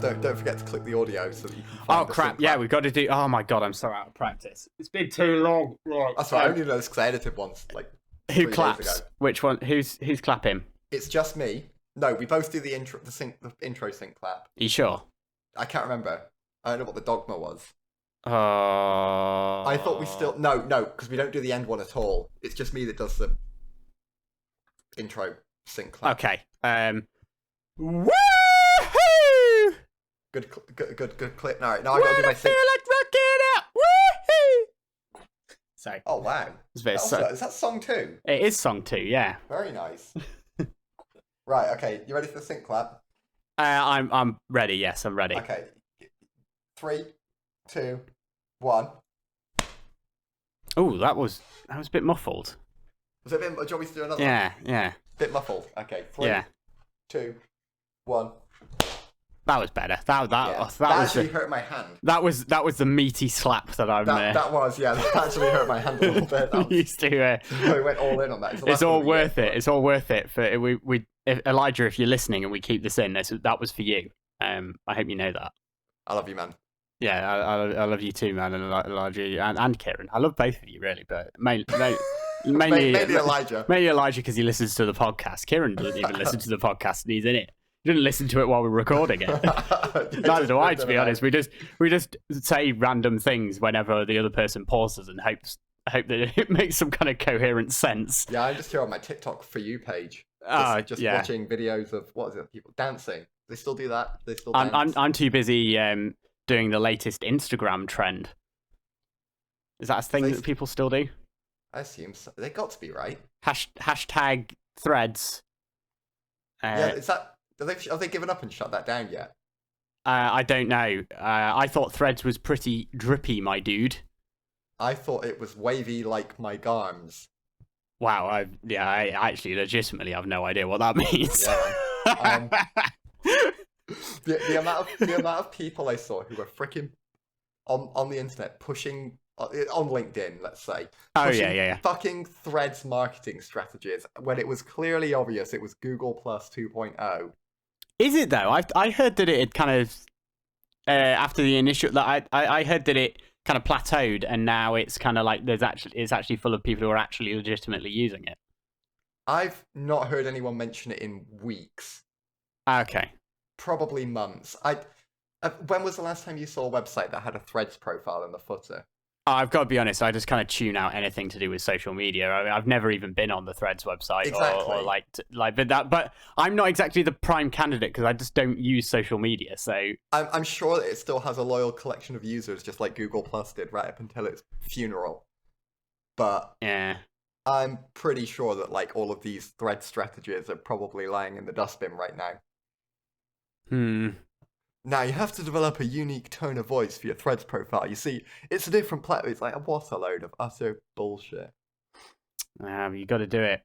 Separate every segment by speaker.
Speaker 1: Don't forget to click the audio so that you can find
Speaker 2: Oh
Speaker 1: the
Speaker 2: crap!
Speaker 1: sync
Speaker 2: Yeah,
Speaker 1: clap.
Speaker 2: we've got to do. Oh my god, I'm so out of practice. It's been too long. Right.
Speaker 1: That's right. I only know this because I edited once like 3
Speaker 2: Who
Speaker 1: days
Speaker 2: claps?
Speaker 1: ago.
Speaker 2: Which one? Who's clapping?
Speaker 1: It's just me. No, we both do the intro sync clap.
Speaker 2: Are you sure?
Speaker 1: I can't remember. I don't know what the dogma was.
Speaker 2: I
Speaker 1: I thought we still no, because we don't do the end one at all. It's just me that does the intro sync clap.
Speaker 2: Okay. Woohoo!
Speaker 1: Good clip. All right, now I gotta do my sync.
Speaker 2: Feel like rocking out. Woohoo! Sorry.
Speaker 1: Oh wow,
Speaker 2: It's a bit
Speaker 1: is that song 2?
Speaker 2: It is song 2, yeah.
Speaker 1: Very nice. Right, okay, you ready for the sync clap?
Speaker 2: I'm ready. Yes, I'm ready.
Speaker 1: Okay, 3, 2, 1.
Speaker 2: Oh, that was a bit muffled.
Speaker 1: Was it a bit? Do you want me to do another?
Speaker 2: Yeah.
Speaker 1: Bit muffled. Okay, 3,
Speaker 2: Yeah.
Speaker 1: 2, 1.
Speaker 2: That was better. That was
Speaker 1: actually hurt my hand.
Speaker 2: That was the meaty slap that I'm.
Speaker 1: That actually hurt my hand a little bit. That was,
Speaker 2: used to.
Speaker 1: we went all in on that.
Speaker 2: It's all worth it. It's all worth it for Elijah. If you're listening and we keep this in, that was for you. I hope you know that.
Speaker 1: I love you, man.
Speaker 2: Yeah, I love you too, man, and Elijah and Kieran. I love both of you, really, but mainly
Speaker 1: Elijah.
Speaker 2: Mainly Elijah because he listens to the podcast. Kieran doesn't even listen to the podcast, and he's in it. He didn't listen to it while we're recording it. Neither do I, to be honest. We just say random things whenever the other person pauses and hope that it makes some kind of coherent sense.
Speaker 1: Yeah, I'm just here on my TikTok For You page. Just watching videos of people dancing. They still do that. They still dance.
Speaker 2: I'm too busy doing the latest Instagram trend. Is that a thing that people still do?
Speaker 1: I assume so. They got to be, right.
Speaker 2: Hashtag threads.
Speaker 1: Yeah, is that? Have they given up and shut that down yet?
Speaker 2: I don't know. I thought Threads was pretty drippy, my dude.
Speaker 1: I thought it was wavy like my garms.
Speaker 2: Wow, I actually legitimately have no idea what that means.
Speaker 1: Yeah. The amount of people I saw who were freaking on the internet pushing on LinkedIn, let's say.
Speaker 2: Oh yeah.
Speaker 1: Fucking Threads marketing strategies when it was clearly obvious it was Google Plus 2.0.
Speaker 2: Is it though? I heard that it had kind of after the initial. I heard that it kind of plateaued, and now it's kind of like it's actually full of people who are actually legitimately using it.
Speaker 1: I've not heard anyone mention it in weeks.
Speaker 2: Okay.
Speaker 1: Probably months. When was the last time you saw a website that had a Threads profile in the footer?
Speaker 2: I've got to be honest. I just kind of tune out anything to do with social media. I mean, I've never even been on the Threads website,
Speaker 1: exactly.
Speaker 2: But I'm not exactly the prime candidate because I just don't use social media. So
Speaker 1: I'm sure that it still has a loyal collection of users, just like Google Plus did, right up until its funeral. But
Speaker 2: yeah,
Speaker 1: I'm pretty sure that like all of these Thread strategies are probably lying in the dustbin right now. Now, you have to develop a unique tone of voice for your Threads profile. You see, it's a different platform. It's like, what a load of utter bullshit.
Speaker 2: You got to do it.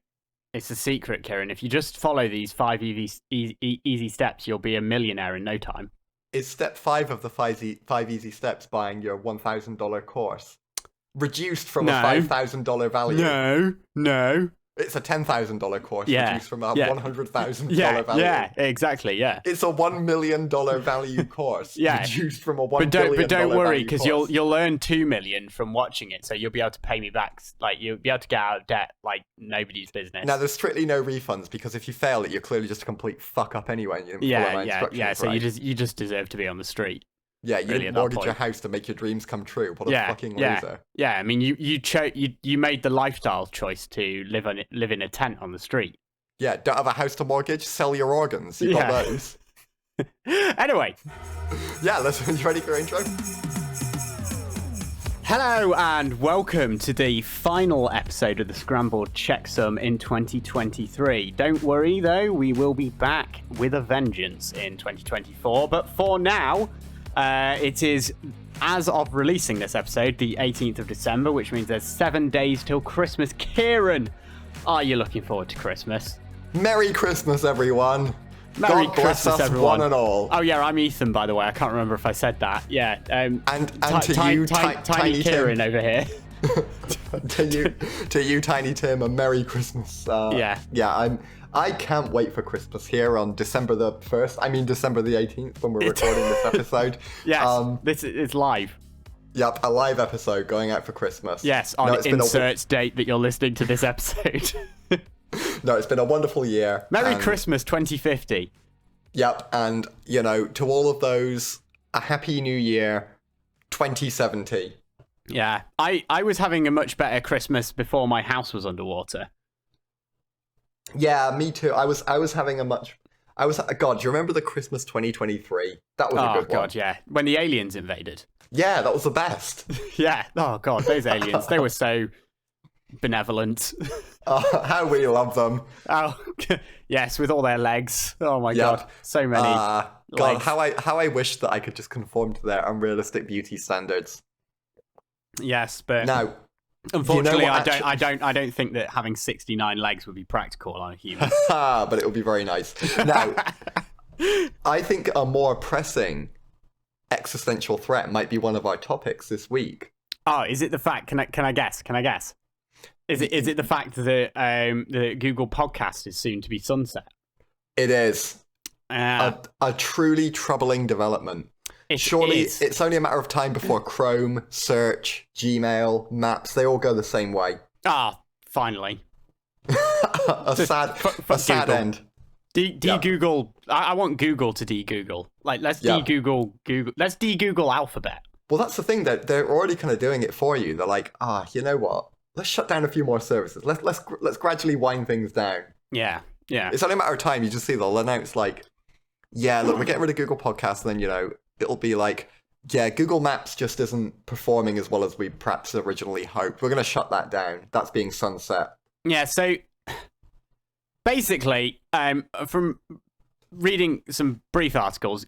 Speaker 2: It's a secret, Kieran. If you just follow these 5 easy steps, you'll be a millionaire in no time.
Speaker 1: Is step 5 of the 5 easy steps buying your $1,000 course? Reduced from a $5,000 value.
Speaker 2: No.
Speaker 1: It's a $10,000 course reduced from a $100,000 value.
Speaker 2: Yeah, exactly, yeah.
Speaker 1: It's a $1 million value course reduced from a $1 billion
Speaker 2: But don't worry, because
Speaker 1: course.
Speaker 2: you'll earn $2 million from watching it, so you'll be able to pay me back. Like, you'll be able to get out of debt like nobody's business.
Speaker 1: Now, there's strictly no refunds, because if you fail it, you're clearly just a complete fuck up anyway. And you didn't follow my instructions,
Speaker 2: so
Speaker 1: right?
Speaker 2: you just deserve to be on the street.
Speaker 1: Yeah, you didn't mortgage your house to make your dreams come true. What a fucking loser.
Speaker 2: Yeah, I mean, you made the lifestyle choice to live in a tent on the street.
Speaker 1: Yeah, don't have a house to mortgage, sell your organs. You got those.
Speaker 2: Anyway.
Speaker 1: Yeah, you ready for your intro?
Speaker 2: Hello and welcome to the final episode of the Scrambled Checksum in 2023. Don't worry though, we will be back with a vengeance in 2024. But for now, it is, as of releasing this episode, the 18th of December, which means there's 7 days till Christmas. Kieran, are you looking forward to Christmas?
Speaker 1: Merry Christmas, everyone.
Speaker 2: Merry
Speaker 1: God bless
Speaker 2: Christmas,
Speaker 1: us,
Speaker 2: everyone.
Speaker 1: one and all.
Speaker 2: Oh yeah, I'm Ethan, by the way. I can't remember if I said that. Yeah.
Speaker 1: And to you,
Speaker 2: Tiny Kieran over here.
Speaker 1: to you, Tiny Tim, a Merry Christmas. Yeah, I can't wait for Christmas here on December the 1st. I mean, December the 18th when we're recording this episode.
Speaker 2: Yes, it's live.
Speaker 1: Yep, a live episode going out for Christmas.
Speaker 2: Yes, on insert date that you're listening to this episode.
Speaker 1: No, it's been a wonderful year.
Speaker 2: Merry Christmas 2050.
Speaker 1: Yep, and, you know, to all of those, a happy new year 2070.
Speaker 2: Yeah, I was having a much better Christmas before my house was underwater.
Speaker 1: Yeah, me too. I was having a much... God, do you remember the Christmas 2023? That was a good one.
Speaker 2: Oh, God, yeah. When the aliens invaded.
Speaker 1: Yeah, that was the best.
Speaker 2: Yeah. Oh, God, those aliens. They were so benevolent.
Speaker 1: Oh, how we love them.
Speaker 2: Oh, yes, with all their legs. Oh, my God. So many
Speaker 1: God,
Speaker 2: legs.
Speaker 1: how I wish that I could just conform to their unrealistic beauty standards.
Speaker 2: Yes, but...
Speaker 1: Now...
Speaker 2: Unfortunately,
Speaker 1: you know
Speaker 2: I don't think that having 69 legs would be practical on a human.
Speaker 1: But it would be very nice. Now, I think a more pressing existential threat might be one of our topics this week.
Speaker 2: Oh, is it the fact? Can I guess? Is it the fact that the Google podcast is soon to be sunset?
Speaker 1: It is a truly troubling development. Surely it's only a matter of time before Chrome, Search, Gmail, Maps, they all go the same way.
Speaker 2: Ah, finally.
Speaker 1: a sad end.
Speaker 2: De-Google. I want Google to de-Google. Like, let's de-Google Google. Let's de-Google Alphabet.
Speaker 1: Well, that's the thing. They're already kind of doing it for you. They're like, you know what? Let's shut down a few more services. Let's gradually wind things down.
Speaker 2: Yeah.
Speaker 1: It's only a matter of time. You just see they'll announce like, yeah, look, we're getting rid of Google Podcasts, and then, you know, it'll be like, yeah, Google Maps just isn't performing as well as we perhaps originally hoped. We're going to shut that down. That's being sunset.
Speaker 2: Yeah, so basically, from reading some brief articles,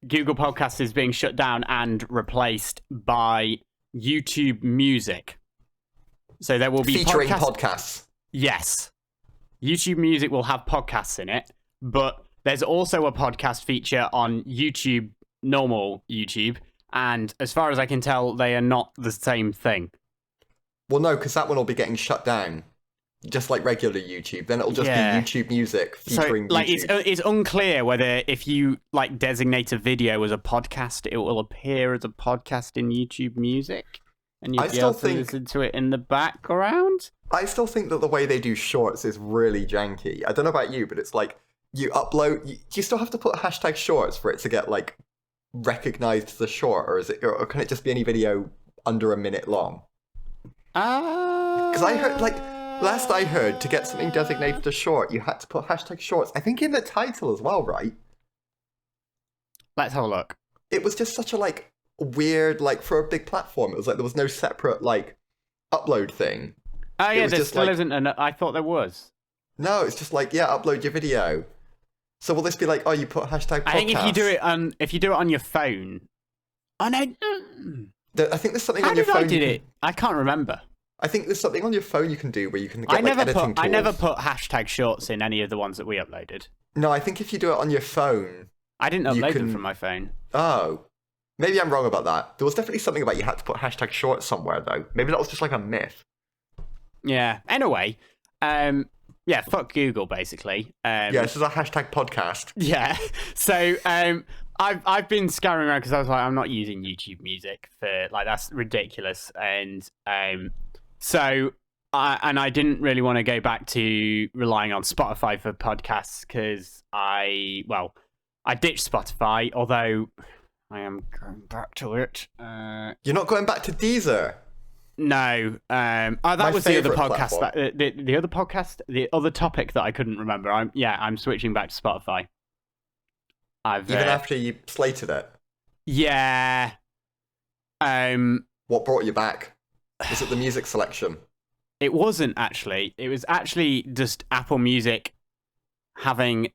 Speaker 2: Google Podcast is being shut down and replaced by YouTube Music. So there will be
Speaker 1: featuring podcasts.
Speaker 2: Yes. YouTube Music will have podcasts in it, but there's also a podcast feature on YouTube, normal YouTube, and as far as I can tell, they are not the same thing.
Speaker 1: Well, no, because that one will be getting shut down, just like regular YouTube. Then it'll just be YouTube Music featuring. So, like,
Speaker 2: YouTube. It's unclear whether if you like designate a video as a podcast, it will appear as a podcast in YouTube Music, and you'll be able to listen to it in the background.
Speaker 1: I still think that the way they do shorts is really janky. I don't know about you, but it's like you upload. You still have to put hashtag shorts for it to get like recognized as a short, or can it just be any video under a minute long? Because I heard, like, last I heard, to get something designated as short, you had to put hashtag shorts, I think in the title as well, right?
Speaker 2: Let's have a look.
Speaker 1: It was just such a, like, weird, like, for a big platform, it was like there was no separate, like, upload thing.
Speaker 2: Oh yeah, there still isn't I thought there was.
Speaker 1: No, it's just like, yeah, upload your video. So will this be like, you put hashtag podcast?
Speaker 2: I think if you do it on your phone. Oh no.
Speaker 1: I think there's something on your phone. How
Speaker 2: did I did it? I can't remember.
Speaker 1: I think there's something on your phone you can do where you can get editing tools.
Speaker 2: I never put hashtag shorts in any of the ones that we uploaded.
Speaker 1: No, I think if you do it on your phone,
Speaker 2: I didn't upload them from my phone.
Speaker 1: Oh, maybe I'm wrong about that. There was definitely something about you had to put hashtag shorts somewhere though. Maybe that was just like a myth.
Speaker 2: Yeah. Anyway, yeah, fuck Google, basically.
Speaker 1: Yeah, this is a hashtag podcast.
Speaker 2: Yeah. So, I've been scouring around because I was like, I'm not using YouTube Music for, like, that's ridiculous. And so I didn't really want to go back to relying on Spotify for podcasts because I ditched Spotify, although I am going back to it.
Speaker 1: You're not going back to Deezer?
Speaker 2: No, that was the other podcast. The other podcast, the other topic that I couldn't remember. I'm switching back to Spotify.
Speaker 1: Even after you slated it.
Speaker 2: Yeah.
Speaker 1: What brought you back? Was it the music selection?
Speaker 2: It wasn't actually. It was actually just Apple Music having.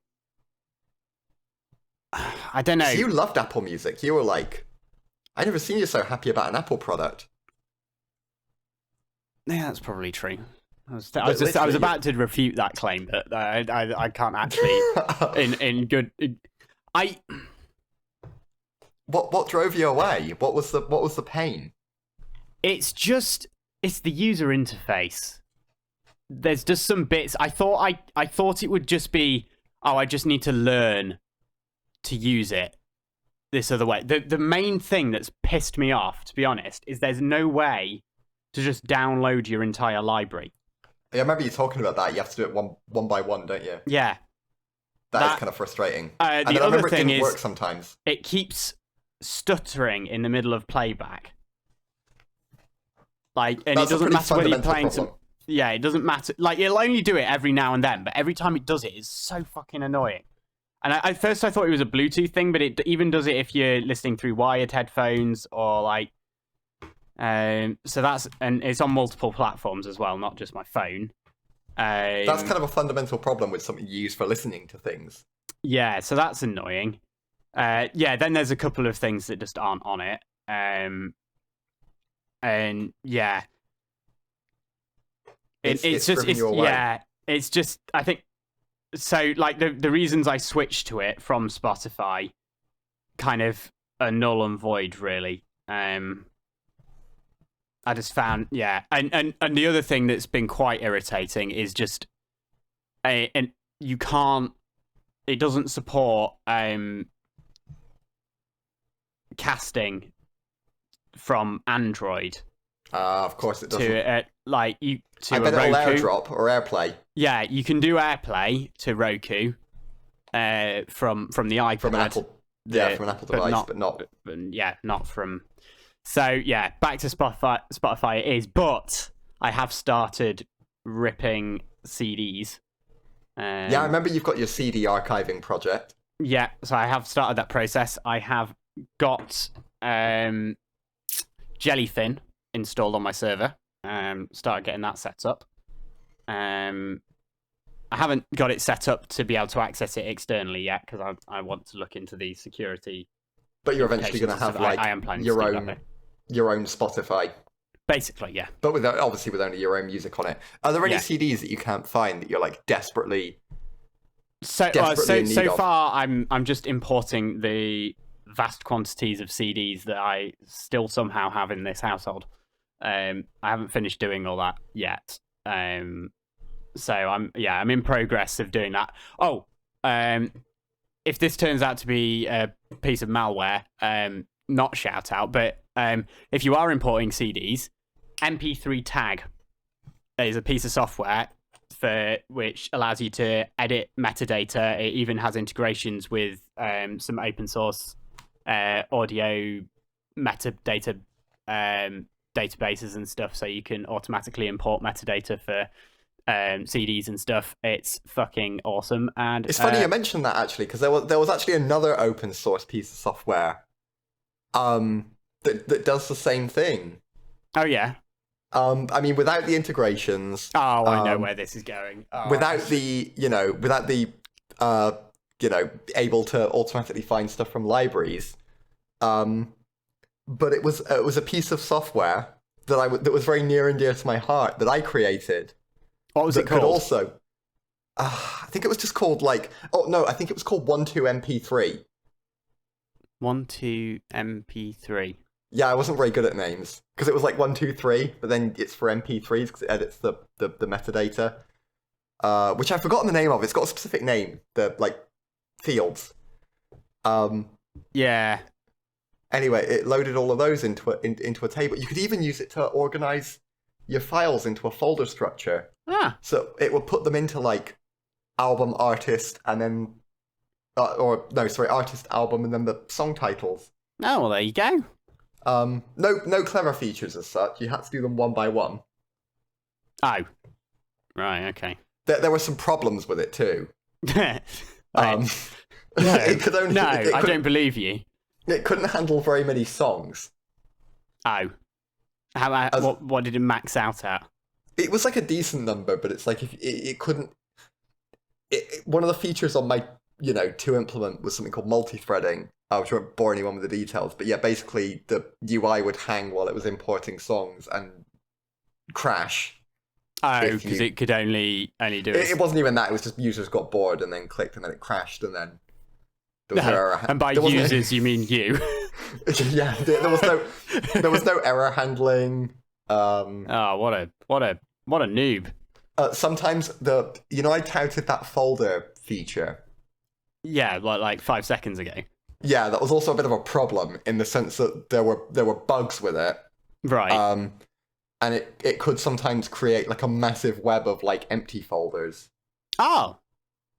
Speaker 2: I don't know.
Speaker 1: So you loved Apple Music. You were like, I never seen you so happy about an Apple product.
Speaker 2: Yeah, that's probably true. I was about to refute that claim, but I can't actually. in good,
Speaker 1: What drove you away? What was the pain?
Speaker 2: It's the user interface. there's just some bits. I thought it would just be, oh, I just need to learn to use it this other way. The main thing that's pissed me off, to be honest, is there's no way to just download your entire library.
Speaker 1: Yeah, I remember you talking about that. You have to do it one by one, don't you?
Speaker 2: Yeah.
Speaker 1: That is kind of frustrating.
Speaker 2: The other thing is,
Speaker 1: work sometimes.
Speaker 2: It keeps stuttering in the middle of playback. Like, and
Speaker 1: That's
Speaker 2: it doesn't matter whether you're playing
Speaker 1: problem.
Speaker 2: Yeah, it doesn't matter. Like, it'll only do it every now and then, but every time it does it, it's so fucking annoying. And at first I thought it was a Bluetooth thing, but it even does it if you're listening through wired headphones or like. So that's, and it's on multiple platforms as well, not just my phone.
Speaker 1: That's kind of a fundamental problem with something you use for listening to things.
Speaker 2: Yeah, so that's annoying. Yeah, then there's a couple of things that just aren't on it. And yeah, it's just I think so. Like the reasons I switched to it from Spotify, kind of are null and void, really. I just found, and the other thing that's been quite irritating is just, and you can't, it doesn't support casting from Android.
Speaker 1: Of course it doesn't.
Speaker 2: To
Speaker 1: I bet
Speaker 2: a Roku.
Speaker 1: it'll AirDrop or AirPlay.
Speaker 2: Yeah, you can do AirPlay to Roku from the iPad.
Speaker 1: From an Apple, from an Apple device, but not.
Speaker 2: Not from. So yeah, back to Spotify. Spotify it is, but I have started ripping CDs.
Speaker 1: Yeah, I remember you've got your CD archiving project.
Speaker 2: Yeah, so I have started that process. I have got Jellyfin installed on my server. Started getting that set up. I haven't got it set up to be able to access it externally yet because I want to look into the security.
Speaker 1: But you're eventually going to have like
Speaker 2: I am planning
Speaker 1: your own Spotify.
Speaker 2: Basically, yeah.
Speaker 1: But obviously with only your own music on it. Are there any CDs that you can't find that you're like desperately
Speaker 2: so far I'm just importing the vast quantities of CDs that I still somehow have in this household. I haven't finished doing all that yet. So I'm in progress of doing that. Oh, if this turns out to be a piece of malware, not shout out, but if you are importing CDs, MP3 Tag is a piece of software for which allows you to edit metadata. It even has integrations with some open source audio metadata databases and stuff, so you can automatically import metadata for CDs and stuff. It's fucking awesome. And
Speaker 1: it's funny you mentioned that actually, because there was actually another open source piece of software that does the same thing.
Speaker 2: Oh yeah.
Speaker 1: I mean, without the integrations.
Speaker 2: Oh, I know where this is going.
Speaker 1: Without the able to automatically find stuff from libraries. But it was a piece of software that was very near and dear to my heart that I created.
Speaker 2: What was it called?
Speaker 1: Could also, I think it was just called I think it was called 12MP3.
Speaker 2: 12MP3.
Speaker 1: Yeah, I wasn't very good at names because it was like 123, but then it's for MP3s because it edits the metadata, which I've forgotten the name of. It's got a specific name, the fields.
Speaker 2: Yeah.
Speaker 1: Anyway, it loaded all of those into a table. You could even use it to organize your files into a folder structure.
Speaker 2: Ah.
Speaker 1: So it would put them into album, artist, and then artist, album, and then the song titles.
Speaker 2: Oh, well, there you go.
Speaker 1: No clever features as such. You had to do them one by one.
Speaker 2: Oh. Right, okay.
Speaker 1: There were some problems with it too.
Speaker 2: I don't believe you.
Speaker 1: It couldn't handle very many songs.
Speaker 2: Oh. What did it max out at?
Speaker 1: It was like a decent number, but it's like if it couldn't. One of the features on my to implement was something called multi-threading, which won't bore anyone with the details. But yeah, basically the UI would hang while it was importing songs and crash.
Speaker 2: Oh, because it could only do it.
Speaker 1: It wasn't even that. It was just users got bored and then clicked and then it crashed and then there was no error.
Speaker 2: And by users, you mean you?
Speaker 1: Yeah, there was no error handling.
Speaker 2: Oh, what a noob.
Speaker 1: Sometimes I touted that folder feature.
Speaker 2: Yeah, like 5 seconds ago.
Speaker 1: Yeah, that was also a bit of a problem in the sense that there were bugs with it.
Speaker 2: Right.
Speaker 1: And it could sometimes create like a massive web of like empty folders.
Speaker 2: Oh,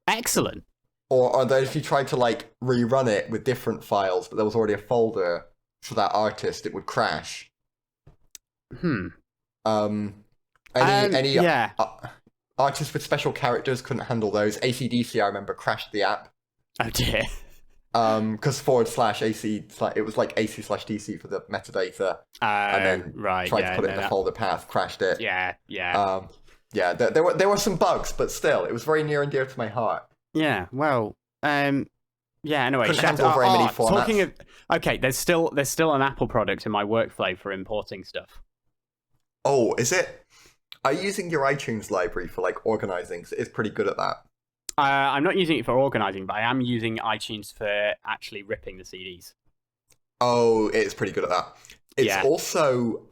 Speaker 2: excellent.
Speaker 1: Or that if you tried to like rerun it with different files, but there was already a folder for that artist, it would crash. Any artists with special characters couldn't handle those. AC/DC, I remember, crashed the app.
Speaker 2: Oh dear.
Speaker 1: Because /AC, it was like AC/DC for the metadata, and then tried to put it in the folder path, crashed it.
Speaker 2: Yeah.
Speaker 1: There were some bugs, but still, it was very near and dear to my heart.
Speaker 2: Yeah. Well. Anyway,
Speaker 1: couldn't handle very many formats.
Speaker 2: Okay, there's still an Apple product in my workflow for importing stuff.
Speaker 1: Oh, is it? Are you using your iTunes library for like organizing? It's pretty good at that.
Speaker 2: I'm not using it for organizing, but I am using iTunes for actually ripping the CDs.
Speaker 1: Oh, it's pretty good at that. It's also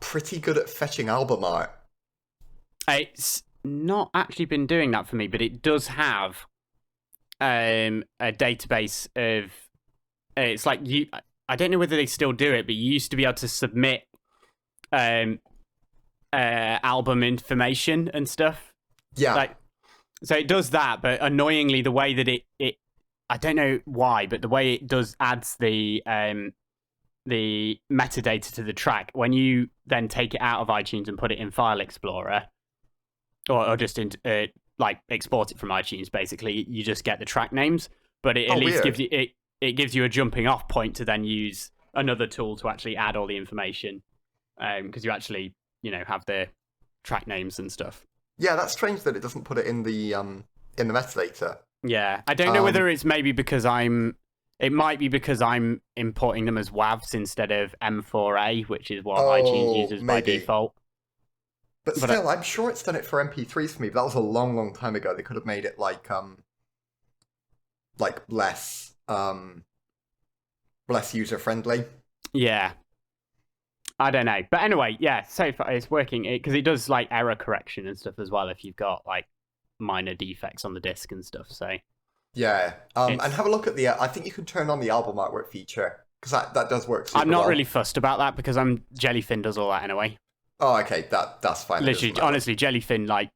Speaker 1: pretty good at fetching album art.
Speaker 2: It's not actually been doing that for me, but it does have a database of. It's like you. I don't know whether they still do it, but you used to be able to submit album information and stuff.
Speaker 1: Yeah.
Speaker 2: So it does that, but annoyingly, the way that it I don't know why, but the way it adds the metadata to the track, when you then take it out of iTunes and put it in File Explorer, or just export it from iTunes, basically, you just get the track names, but it at least gives you it gives you a jumping off point to then use another tool to actually add all the information, because you actually have the track names and stuff.
Speaker 1: Yeah, that's strange that it doesn't put it in the metadata.
Speaker 2: Yeah, I don't know whether it's maybe because it might be because I'm importing them as WAVs instead of M4A, which is what iTunes uses by default.
Speaker 1: But still, I'm sure it's done it for MP3s for me, but that was a long, long time ago. They could have made it like less user friendly.
Speaker 2: Yeah. I don't know. But anyway, yeah, so far it's working because it does like error correction and stuff as well if you've got like minor defects on the disc and stuff. So
Speaker 1: yeah, and have a look at I think you can turn on the album artwork feature because that does work super
Speaker 2: I'm not
Speaker 1: well.
Speaker 2: really fussed about that because Jellyfin does all that anyway.
Speaker 1: Oh, okay, that's fine.
Speaker 2: Literally, honestly, Jellyfin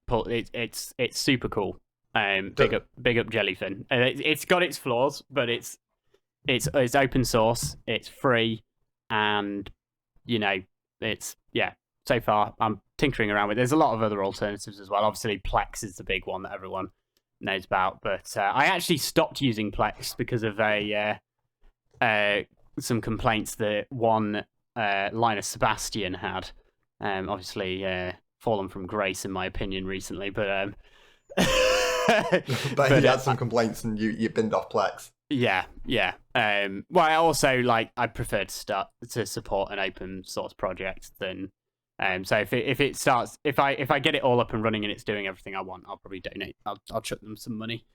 Speaker 2: it's super big up Jellyfin. It's got its flaws, but it's open source, it's free, and so far I'm tinkering around with it. There's a lot of other alternatives as well. Obviously, Plex is the big one that everyone knows about, but I actually stopped using Plex because of some complaints that one Linus Sebastian had. Obviously, fallen from grace in my opinion recently, but
Speaker 1: but he had some complaints and you binned off Plex.
Speaker 2: Yeah. Well, I also I prefer to support an open source project than so if I get it all up and running and it's doing everything I want, I'll probably donate. I'll chuck them some money.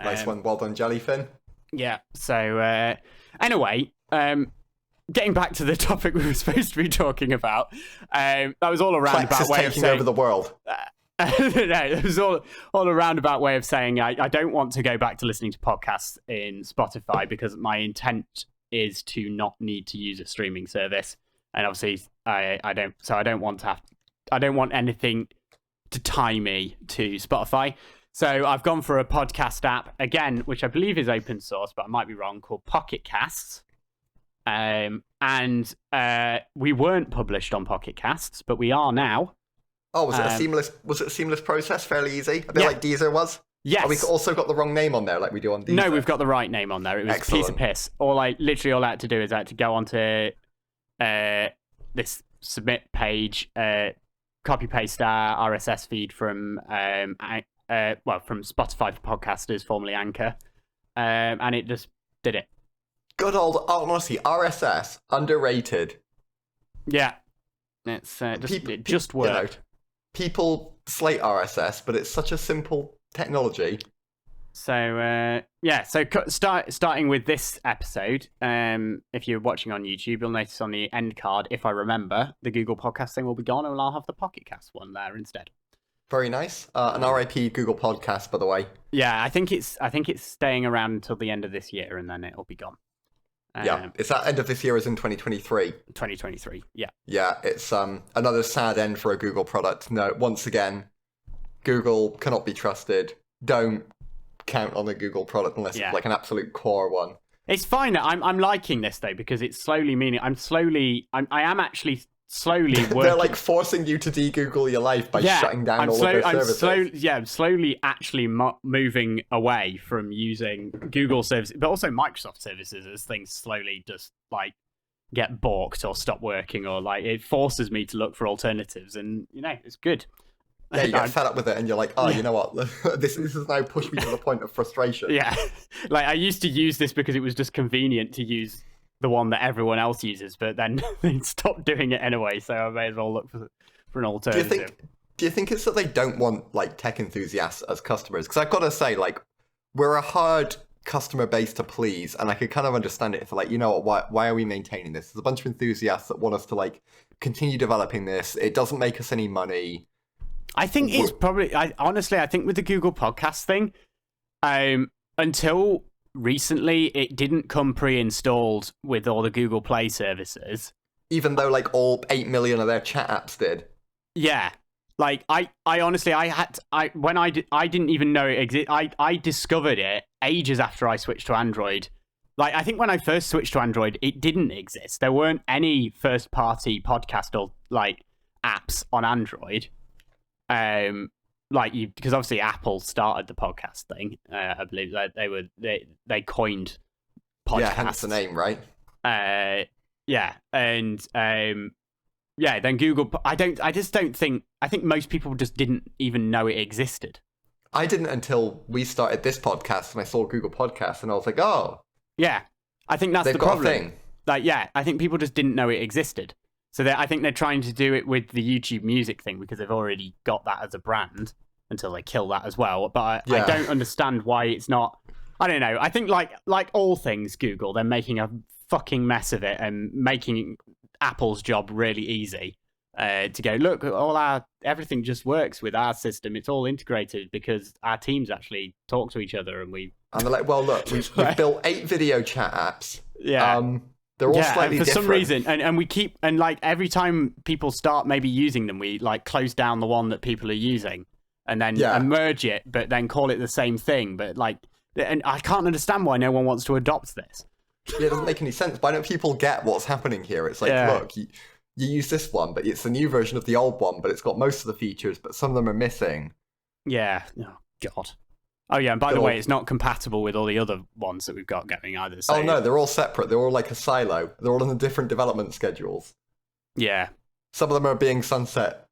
Speaker 1: Nice one, well done, Jellyfin.
Speaker 2: Yeah. So anyway, getting back to the topic we were supposed to be talking about, that was all a roundabout way of saying
Speaker 1: over the world.
Speaker 2: No, it was all a roundabout way of saying I don't want to go back to listening to podcasts in Spotify because my intent is to not need to use a streaming service, and obviously I don't want anything to tie me to Spotify. So I've gone for a podcast app again, which I believe is open source, but I might be wrong, called Pocket Casts. And we weren't published on Pocket Casts, but we are now.
Speaker 1: Oh, was it a seamless process? Fairly easy? A bit like Deezer was?
Speaker 2: Yes.
Speaker 1: Oh, we also got the wrong name on there like we do on Deezer.
Speaker 2: No, we've got the right name on there. It was
Speaker 1: Excellent.
Speaker 2: a piece of piss. All I had to do is I had to go onto this submit page, copy paste our RSS feed from from Spotify for Podcasters, formerly Anchor, and it just did it.
Speaker 1: Good old, honestly, RSS, underrated.
Speaker 2: Yeah. It just worked.
Speaker 1: People slate RSS, but it's such a simple technology.
Speaker 2: So starting with this episode, if you're watching on YouTube, you'll notice on the end card, if I remember, the Google Podcast thing will be gone, and I'll have the Pocket Cast one there instead.
Speaker 1: Very nice. An RIP Google Podcast, by the way.
Speaker 2: Yeah, I think it's staying around until the end of this year, and then it'll be gone.
Speaker 1: Yeah, it's that end of this year as in 2023.
Speaker 2: 2023, yeah.
Speaker 1: Yeah, it's another sad end for a Google product. No, once again, Google cannot be trusted. Don't count on the Google product unless it's like an absolute core one.
Speaker 2: It's fine. I'm liking this though because it's slowly meaning I am actually slowly working.
Speaker 1: They're like forcing you to de-Google your life by shutting down all of their services.
Speaker 2: I'm slowly actually moving away from using Google services, but also Microsoft services as things slowly just like get balked or stop working, or like it forces me to look for alternatives, and it's good.
Speaker 1: Yeah, you get fed up with it and you're like, you know what, this has now pushed me to the point of frustration.
Speaker 2: Yeah, like I used to use this because it was just convenient to use the one that everyone else uses, but then they stopped doing it anyway, so I may as well look for an alternative.
Speaker 1: Do you think it's that they don't want like tech enthusiasts as customers? Because I've got to say, like, we're a hard customer base to please, and I could kind of understand it if like, why are we maintaining this? There's a bunch of enthusiasts that want us to like continue developing this. It doesn't make us any money.
Speaker 2: I think it's probably, honestly, I think with the Google Podcast thing, until recently, it didn't come pre-installed with all the Google Play services.
Speaker 1: Even though like all 8 million of their chat apps did.
Speaker 2: Yeah. Like, I honestly, I didn't even know it existed. I discovered it ages after I switched to Android. Like, I think when I first switched to Android, it didn't exist. There weren't any first-party podcast or, like, apps on Android. Because obviously Apple started the podcast thing. I believe that they coined podcasts.
Speaker 1: Yeah, hence the name, right?
Speaker 2: Then Google. I think most people just didn't even know it existed.
Speaker 1: I didn't until we started this podcast and I saw Google Podcasts and I was like, oh.
Speaker 2: Yeah, I think that's the problem. They've got a thing. Like, yeah, I think people just didn't know it existed. So I think they're trying to do it with the YouTube Music thing because they've already got that as a brand until they kill that as well. But I don't understand why it's not. I don't know. I think like all things Google, they're making a fucking mess of it and making Apple's job really easy. To go, look, everything just works with our system. It's all integrated because our teams actually talk to each other, and
Speaker 1: they're like, well, look, we've built 8 video chat apps.
Speaker 2: Yeah.
Speaker 1: They're all slightly different.
Speaker 2: For some reason, and we keep, and like every time people start maybe using them, we like close down the one that people are using, and then merge it, but then call it the same thing. But like, and I can't understand why no one wants to adopt this.
Speaker 1: Yeah, it doesn't make any sense. Why don't people get what's happening here? It's like, look, you use this one, but it's the new version of the old one, but it's got most of the features, but some of them are missing.
Speaker 2: Yeah. Oh God. Oh yeah, and by the way, it's not compatible with all the other ones that we've got going either. So...
Speaker 1: Oh no, they're all separate. They're all like a silo. They're all on the different development schedules.
Speaker 2: Yeah.
Speaker 1: Some of them are being sunset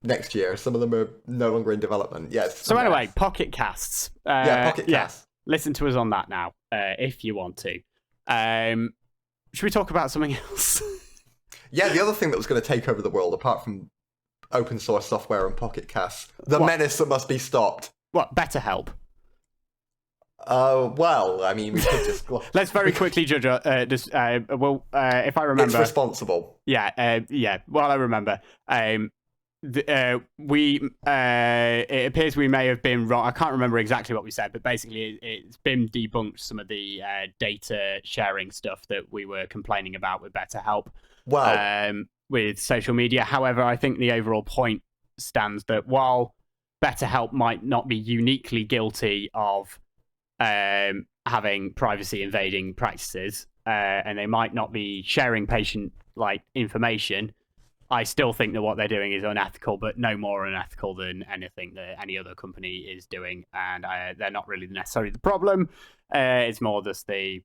Speaker 1: next year. Some of them are no longer in development. Yes.
Speaker 2: So anyway, Pocket Casts.
Speaker 1: Pocket Casts.
Speaker 2: Listen to us on that now, if you want to. Should we talk about something else?
Speaker 1: Yeah, the other thing that was going to take over the world, apart from open source software and Pocket Casts, the menace that must be stopped.
Speaker 2: What? BetterHelp.
Speaker 1: Well, I mean, we could just...
Speaker 2: Let's very quickly judge, if I remember...
Speaker 1: It's responsible.
Speaker 2: Yeah, well, I remember. It appears we may have been wrong. I can't remember exactly what we said, but basically it's been debunked some of the data sharing stuff that we were complaining about with BetterHelp.
Speaker 1: Wow.
Speaker 2: With social media. However, I think the overall point stands that while BetterHelp might not be uniquely guilty of having privacy invading practices, and they might not be sharing patient information, I still think that what they're doing is unethical, but no more unethical than anything that any other company is doing, and they're not really necessarily the problem. It's more just the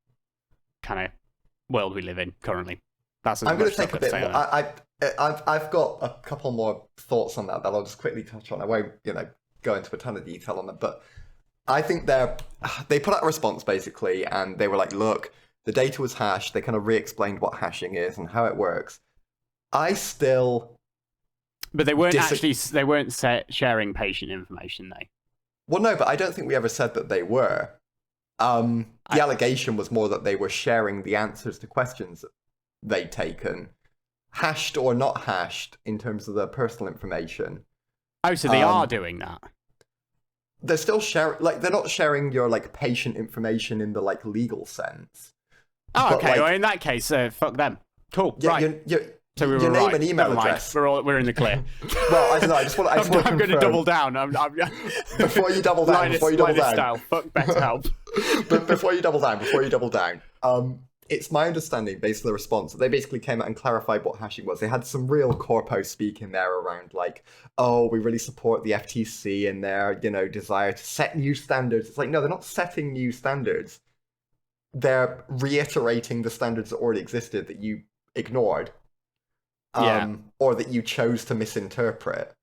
Speaker 2: kind of world we live in currently. I'm
Speaker 1: going to take a bit more. I've got a couple more thoughts on that I'll just quickly touch on. I won't, go into a ton of detail on them, but I think they put out a response basically, and they were like, look, the data was hashed. They kind of re-explained what hashing is and how it works. But
Speaker 2: they weren't sharing patient information, though.
Speaker 1: Well, no, but I don't think we ever said that they were. The allegation was more that they were sharing the answers to questions that they'd taken, hashed or not hashed in terms of the personal information.
Speaker 2: Oh, so they are doing that.
Speaker 1: They're still sharing, like, they're not sharing your, like, patient information in the, like, legal sense.
Speaker 2: Oh, okay.
Speaker 1: Like,
Speaker 2: well, in that case, fuck them. Cool.
Speaker 1: yeah,
Speaker 2: right.
Speaker 1: So your name
Speaker 2: right.
Speaker 1: and email address.
Speaker 2: We're in the clear.
Speaker 1: Well, I don't know. I just want to
Speaker 2: I'm going to double down.
Speaker 1: Before you double down.
Speaker 2: Style. Fuck BetterHelp.
Speaker 1: But before you double down. It's my understanding, based on the response, that they basically came out and clarified what hashing was. They had some real corpo speak in there around, like, oh, we really support the FTC and their, desire to set new standards. It's like, no, they're not setting new standards. They're reiterating the standards that already existed that you ignored, or that you chose to misinterpret.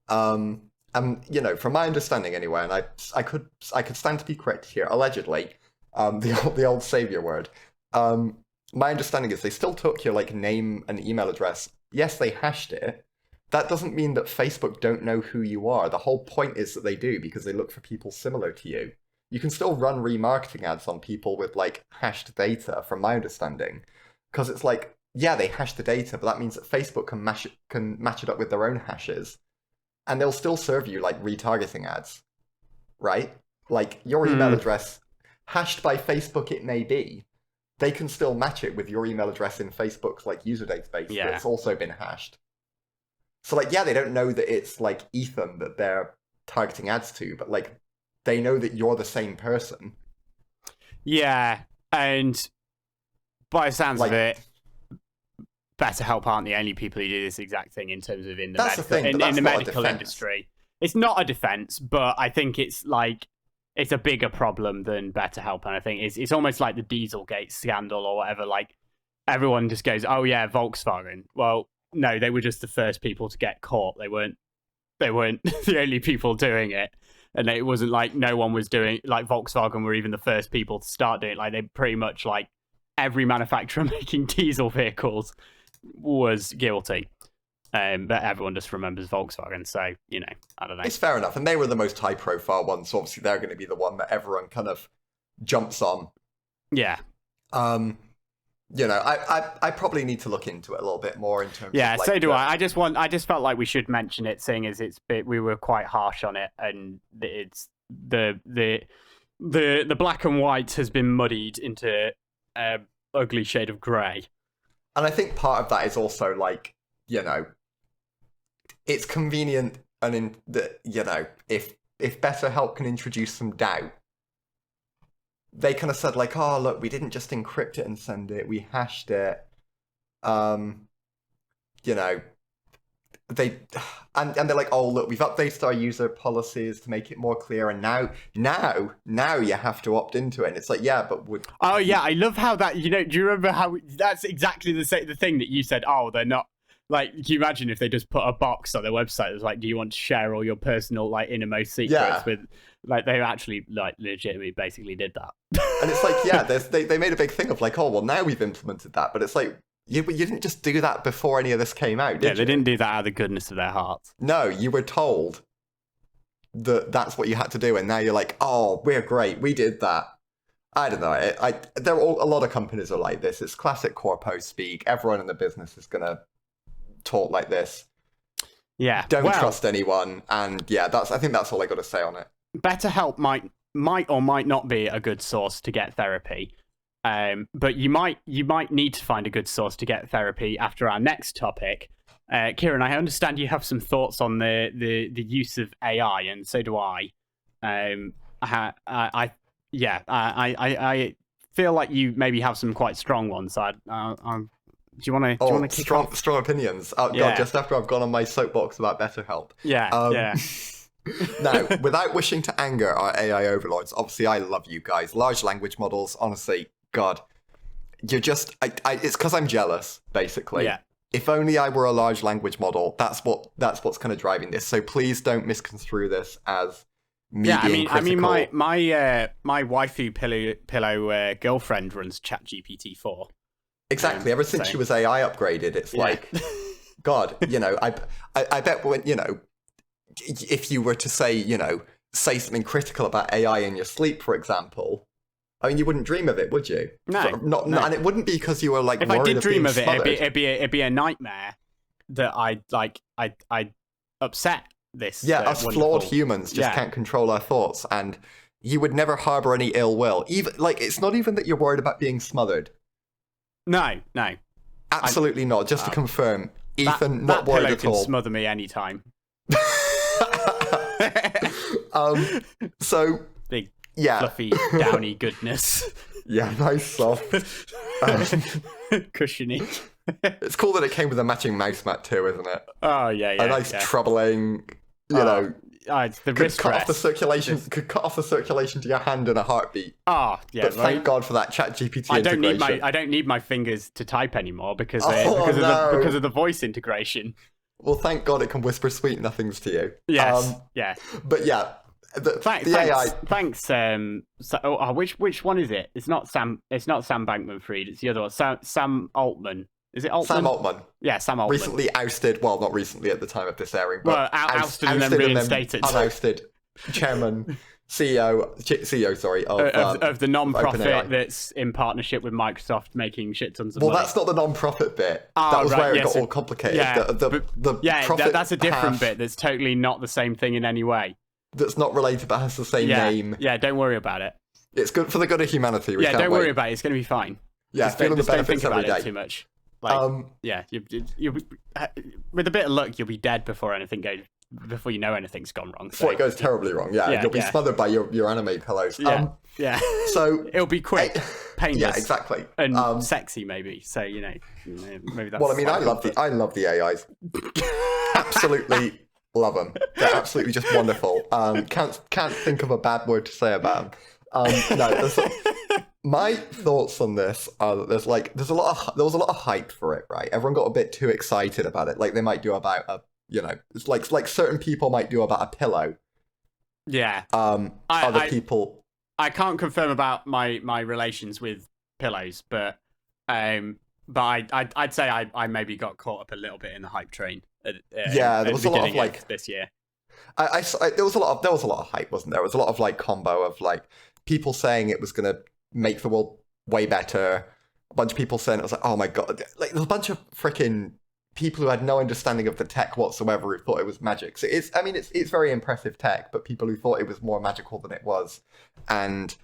Speaker 1: And from my understanding anyway, and I could stand to be corrected here, allegedly, the old savior word. My understanding is they still took your, like, name and email address. Yes, they hashed it. That doesn't mean that Facebook don't know who you are. The whole point is that they do, because they look for people similar to you. You can still run remarketing ads on people with, like, hashed data, from my understanding. Because it's like, yeah, they hash the data, but that means that Facebook can match it up with their own hashes. And they'll still serve you, like, retargeting ads. Right? Like, your email address, hashed by Facebook it may be, they can still match it with your email address in Facebook's, like, user database that's also been hashed. So, like, yeah, they don't know that it's, like, Ethan that they're targeting ads to, but, like, they know that you're the same person.
Speaker 2: Yeah, and by the sounds of it, BetterHelp aren't the only people who do this exact thing in terms of in the medical industry. It's not a defense, but I think it's like it's a bigger problem than BetterHelp, and I think it's almost like the Dieselgate scandal or whatever. Like everyone just goes, "Oh yeah, Volkswagen." Well, no, they were just the first people to get caught. They weren't the only people doing it. And it wasn't like no one was doing, like Volkswagen were even the first people to start doing it. Like they pretty much, like every manufacturer making diesel vehicles was guilty. But everyone just remembers Volkswagen. So, I don't know.
Speaker 1: It's fair enough. And they were the most high profile ones. So obviously they're going to be the one that everyone kind of jumps on.
Speaker 2: Yeah.
Speaker 1: I probably need to look into it a little bit more in terms of, like,
Speaker 2: so do I. I just felt like we should mention it, seeing as we were quite harsh on it, and it's the black and white has been muddied into an ugly shade of grey.
Speaker 1: And I think part of that is also, like, it's convenient, and in the, if BetterHelp can introduce some doubt, they kind of said, like, oh, look, we didn't just encrypt it and send it, we hashed it. They're like, oh, look, we've updated our user policies to make it more clear, and now you have to opt into it. And it's like, yeah, but
Speaker 2: oh yeah, I love how that, do you remember how that's exactly the thing that you said? Oh, they're not. Like, can you imagine if they just put a box on their website that's like, do you want to share all your personal, like, innermost secrets with, like, they actually, like, legitimately basically did that.
Speaker 1: And it's like, yeah, they made a big thing of, like, oh, well, now we've implemented that. But it's like, you didn't just do that before any of this came out, did you?
Speaker 2: They didn't do that out of the goodness of their hearts.
Speaker 1: No, you were told that that's what you had to do. And now you're like, oh, we're great. We did that. I don't know. A lot of companies are like this. It's classic corpo speak. Everyone in the business is going to talk like this.
Speaker 2: Yeah.
Speaker 1: Don't trust anyone. And yeah, I think that's all I got to say on it.
Speaker 2: BetterHelp might or might not be a good source to get therapy. But you might need to find a good source to get therapy after our next topic. Kieran, I understand you have some thoughts on the use of AI, and so do I. I feel like you maybe have some quite strong ones. Do you want to kick off?
Speaker 1: Strong opinions. Oh, God, just after I've gone on my soapbox about BetterHelp.
Speaker 2: Yeah.
Speaker 1: Now, without wishing to anger our AI overlords, obviously I love you guys. Large language models, honestly, God, you're just... it's because I'm jealous, basically.
Speaker 2: Yeah.
Speaker 1: If only I were a large language model, that's what's kind of driving this. So please don't misconstrue this as me being critical.
Speaker 2: I mean, my waifu pillow girlfriend runs ChatGPT-4.
Speaker 1: Exactly. Ever since she was AI upgraded, it's like, God, I bet when, if you were to say something critical about AI in your sleep, for example, I mean, you wouldn't dream of it, would you?
Speaker 2: No.
Speaker 1: And it wouldn't be because you were, like,
Speaker 2: if
Speaker 1: worried
Speaker 2: I did
Speaker 1: of
Speaker 2: dream
Speaker 1: being
Speaker 2: of it,
Speaker 1: smothered.
Speaker 2: it'd be a nightmare that I'd upset this.
Speaker 1: Yeah, us
Speaker 2: wonderful...
Speaker 1: flawed humans just can't control our thoughts, and you would never harbor any ill will. Even it's not even that you're worried about being smothered.
Speaker 2: No.
Speaker 1: Absolutely not. Just to confirm, Ethan, not worried at all.
Speaker 2: Can smother me anytime.
Speaker 1: So
Speaker 2: big, fluffy, downy goodness.
Speaker 1: Yeah, nice soft,
Speaker 2: cushiony.
Speaker 1: It's cool that it came with a matching mouse mat too, isn't it?
Speaker 2: Oh yeah.
Speaker 1: A nice troubling,
Speaker 2: it's the wrist
Speaker 1: cut off the circulation. Could cut off the circulation to your hand in a heartbeat.
Speaker 2: Oh yeah.
Speaker 1: But thank God for that ChatGPT integration.
Speaker 2: I don't need my fingers to type anymore because of the voice integration.
Speaker 1: Well, thank God it can whisper sweet nothings to you.
Speaker 2: Yes.
Speaker 1: But yeah.
Speaker 2: Thanks.
Speaker 1: AI.
Speaker 2: Thanks. Which one is it? It's not Sam Bankman-Fried. It's the other one. Sam Altman. Is it Altman?
Speaker 1: Sam Altman.
Speaker 2: Yeah, Sam Altman.
Speaker 1: Recently ousted. Well, not recently at the time of this airing, but
Speaker 2: ousted and then reinstated.
Speaker 1: Unousted. Chairman, CEO. Sorry,
Speaker 2: of the non-profit that's in partnership with Microsoft, making shit tons of money.
Speaker 1: Well, that's not the non-profit bit. That was where it got all complicated.
Speaker 2: Yeah, that's a different bit. That's totally not the same thing in any way.
Speaker 1: That's not related, but has the same name.
Speaker 2: Yeah, don't worry about it.
Speaker 1: It's good for the good of humanity.
Speaker 2: Don't worry about it. It's going to be fine.
Speaker 1: Yeah, feeling the benefits every day.
Speaker 2: Don't think about it too much. You'll with a bit of luck, you'll be dead before you know anything's gone wrong.
Speaker 1: Before it goes terribly wrong, you'll be smothered by your anime pillows. So
Speaker 2: it'll be quick, painless,
Speaker 1: yeah, exactly,
Speaker 2: and sexy maybe. So maybe that's.
Speaker 1: Well, I mean, I love the AIs. Absolutely love them. They're absolutely just wonderful. Can't think of a bad word to say about them. My thoughts on this are that there was a lot of hype for it, right? Everyone got a bit too excited about it, like they might do about it's like certain people might do about a pillow.
Speaker 2: Yeah.
Speaker 1: Other people.
Speaker 2: I can't confirm about my relations with pillows, but I'd say I maybe got caught up a little bit in the hype train.
Speaker 1: There was a lot of
Speaker 2: this year.
Speaker 1: There was a lot of hype, wasn't there? There was a lot of combo of people saying it was gonna make the world way better. A bunch of people saying it was oh my God, there's a bunch of freaking people who had no understanding of the tech whatsoever who thought it was magic. So it's very impressive tech, but people who thought it was more magical than it was and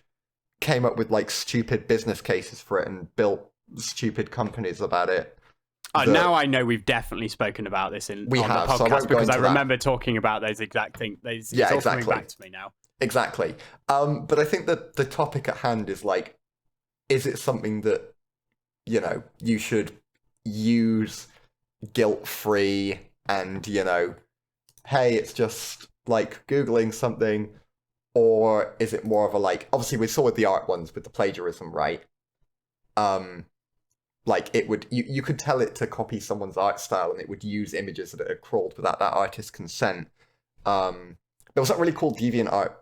Speaker 1: came up with stupid business cases for it and built stupid companies about it.
Speaker 2: Now I know we've definitely spoken about this on the podcast because I remember talking about those exact things. It's all coming back to me now.
Speaker 1: Exactly. But I think that the topic at hand is is it something that, you should use guilt-free and, hey, it's just Googling something, or is it more of a obviously we saw with the art ones with the plagiarism, right? It would, you could tell it to copy someone's art style and it would use images that are crawled without that artist's consent. There was that really cool DeviantArt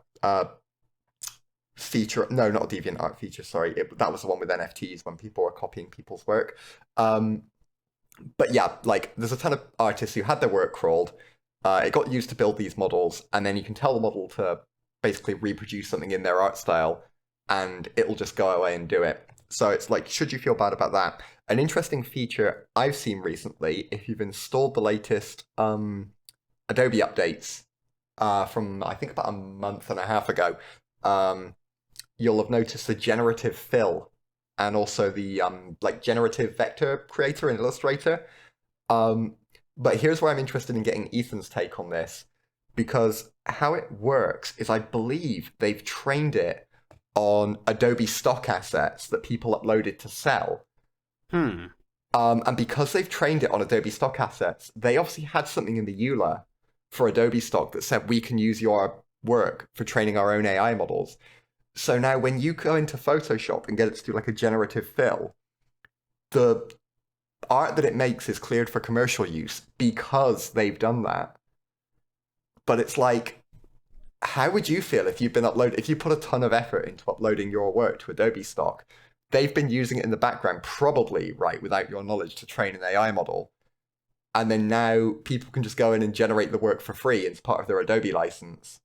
Speaker 1: feature. No, not a DeviantArt feature, sorry. That was the one with NFTs when people were copying people's work. But yeah, there's a ton of artists who had their work crawled. It got used to build these models, and then you can tell the model to basically reproduce something in their art style, and it'll just go away and do it. So it's should you feel bad about that? An interesting feature I've seen recently, if you've installed the latest Adobe updates from, I think, about a month and a half ago, you'll have noticed the generative fill and also the generative vector creator in Illustrator. But here's where I'm interested in getting Ethan's take on this, because how it works is I believe they've trained it on Adobe stock assets that people uploaded to sell. And because they've trained it on Adobe stock assets, they obviously had something in the EULA for Adobe stock that said we can use your work for training our own AI models. So now when you go into Photoshop and get it to do a generative fill, the art that it makes is cleared for commercial use because they've done that. But it's how would you feel if you've been if you put a ton of effort into uploading your work to Adobe stock? They've been using it in the background, probably, right, without your knowledge, to train an AI model. And then now people can just go in and generate the work for free as part of their Adobe license.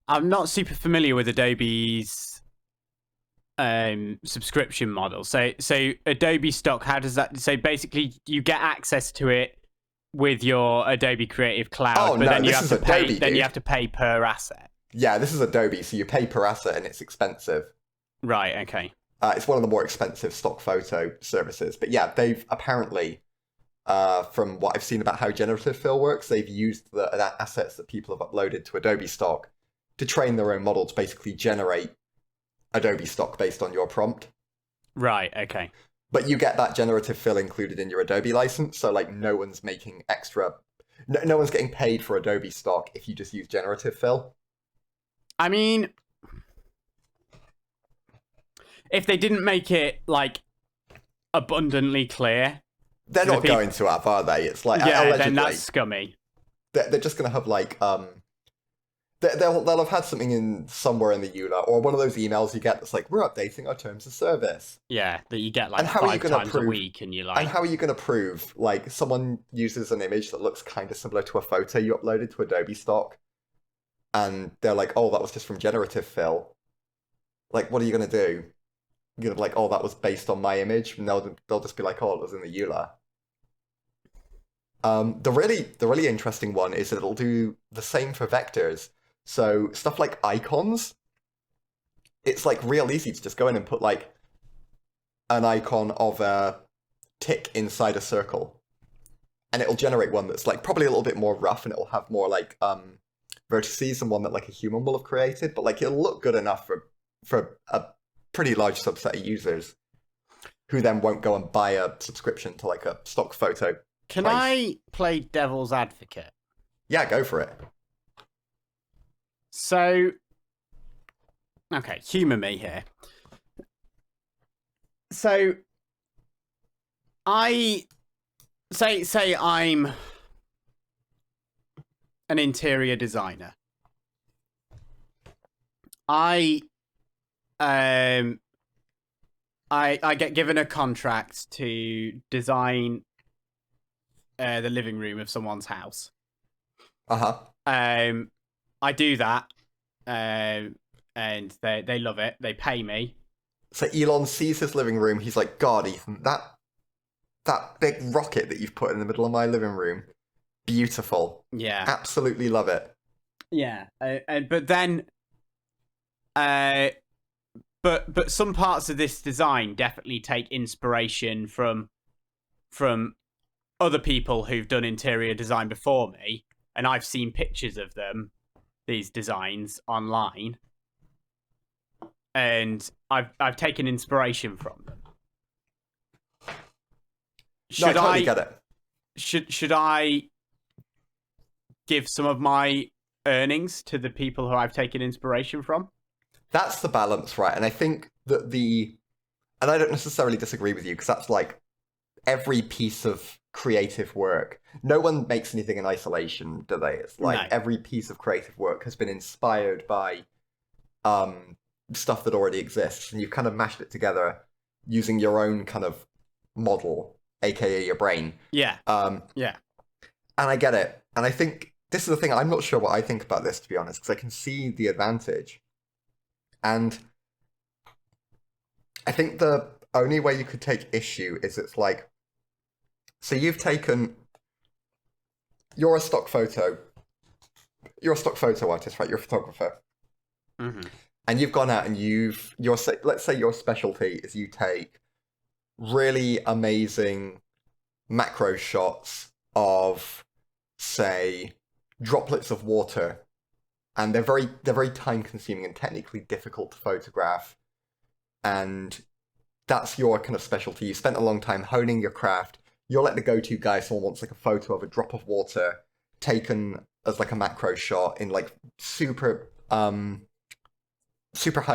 Speaker 2: I'm not super familiar with Adobe's subscription model. So Adobe stock, how does that? So basically, you get access to it with your Adobe Creative Cloud,
Speaker 1: Oh,
Speaker 2: but
Speaker 1: no,
Speaker 2: then you
Speaker 1: this
Speaker 2: have
Speaker 1: is
Speaker 2: to pay.
Speaker 1: Adobe,
Speaker 2: Then you
Speaker 1: dude.
Speaker 2: have to pay per asset.
Speaker 1: Yeah, this is Adobe, so you pay per asset and it's expensive.
Speaker 2: Right. Okay.
Speaker 1: It's one of the more expensive stock photo services. But yeah, they've apparently, from what I've seen about how generative fill works, they've used the assets that people have uploaded to Adobe stock to train their own model to basically generate Adobe stock based on your prompt.
Speaker 2: Right. Okay.
Speaker 1: But you get that generative fill included in your Adobe license, so like no one's making extra, no one's getting paid for Adobe stock if you just use generative fill.
Speaker 2: I mean, if they didn't make it like abundantly clear,
Speaker 1: They're not going to have, are they? It's like
Speaker 2: yeah,
Speaker 1: allegedly,
Speaker 2: then that's scummy.
Speaker 1: they're just going to have like they'll have had something in somewhere in the EULA or one of those emails you get that's like, we're updating our terms of service.
Speaker 2: Yeah, that you get like
Speaker 1: And how are you
Speaker 2: 5
Speaker 1: gonna
Speaker 2: times a
Speaker 1: prove-
Speaker 2: week, and you're like,
Speaker 1: And how are you going to prove like someone uses an image that looks kind of similar to a photo you uploaded to Adobe stock, and they're like, oh, that was just from generative fill. Like, what are you going to do? You're gonna be like, oh, that was based on my image, and they'll just be like, oh, it was in the EULA. The really interesting one is that it'll do the same for vectors. So stuff like icons, it's like real easy to just go in and put like an icon of a tick inside a circle, and it'll generate one that's like probably a little bit more rough, and it'll have more like vertices than one that like a human will have created, but like it'll look good enough for a pretty large subset of users who then won't go and buy a subscription to like a stock photo.
Speaker 2: can
Speaker 1: place.
Speaker 2: I play devil's advocate?
Speaker 1: Yeah, go for it.
Speaker 2: So, okay, humour me here. So, I say I'm an interior designer. I get given a contract to design the living room of someone's house.
Speaker 1: Uh-huh.
Speaker 2: I do that, and they love it. They pay me.
Speaker 1: So Elon sees his living room, he's like, God, Ethan, that big rocket that you've put in the middle of my living room, beautiful.
Speaker 2: Yeah,
Speaker 1: Absolutely love it.
Speaker 2: yeah. But then, but some parts of this design definitely take inspiration from other people who've done interior design before me, and I've seen pictures of them, these designs online, and I've taken inspiration from them.
Speaker 1: No, I totally get it.
Speaker 2: Should I give some of my earnings to the people who I've taken inspiration from?
Speaker 1: That's the balance, right? And I think that and I don't necessarily disagree with you, because that's like every piece of creative work. No one makes anything in isolation, do they? It's like
Speaker 2: No.
Speaker 1: every piece of creative work has been inspired by stuff that already exists, and you've kind of mashed it together using your own kind of model, aka your brain.
Speaker 2: Yeah.
Speaker 1: Yeah. And I get it. And I think this is the thing, I'm not sure what I think about this, to be honest, because I can see the advantage. And I think the only way you could take issue is it's like, so you're a stock photo artist, right? You're a photographer.
Speaker 2: Mm-hmm.
Speaker 1: And you've gone out and let's say your specialty is you take really amazing macro shots of, say, droplets of water, and they're very time consuming and technically difficult to photograph, and that's your kind of specialty. You spent a long time honing your craft. You're like the go-to guy. Someone wants like a photo of a drop of water taken as like a macro shot in like super high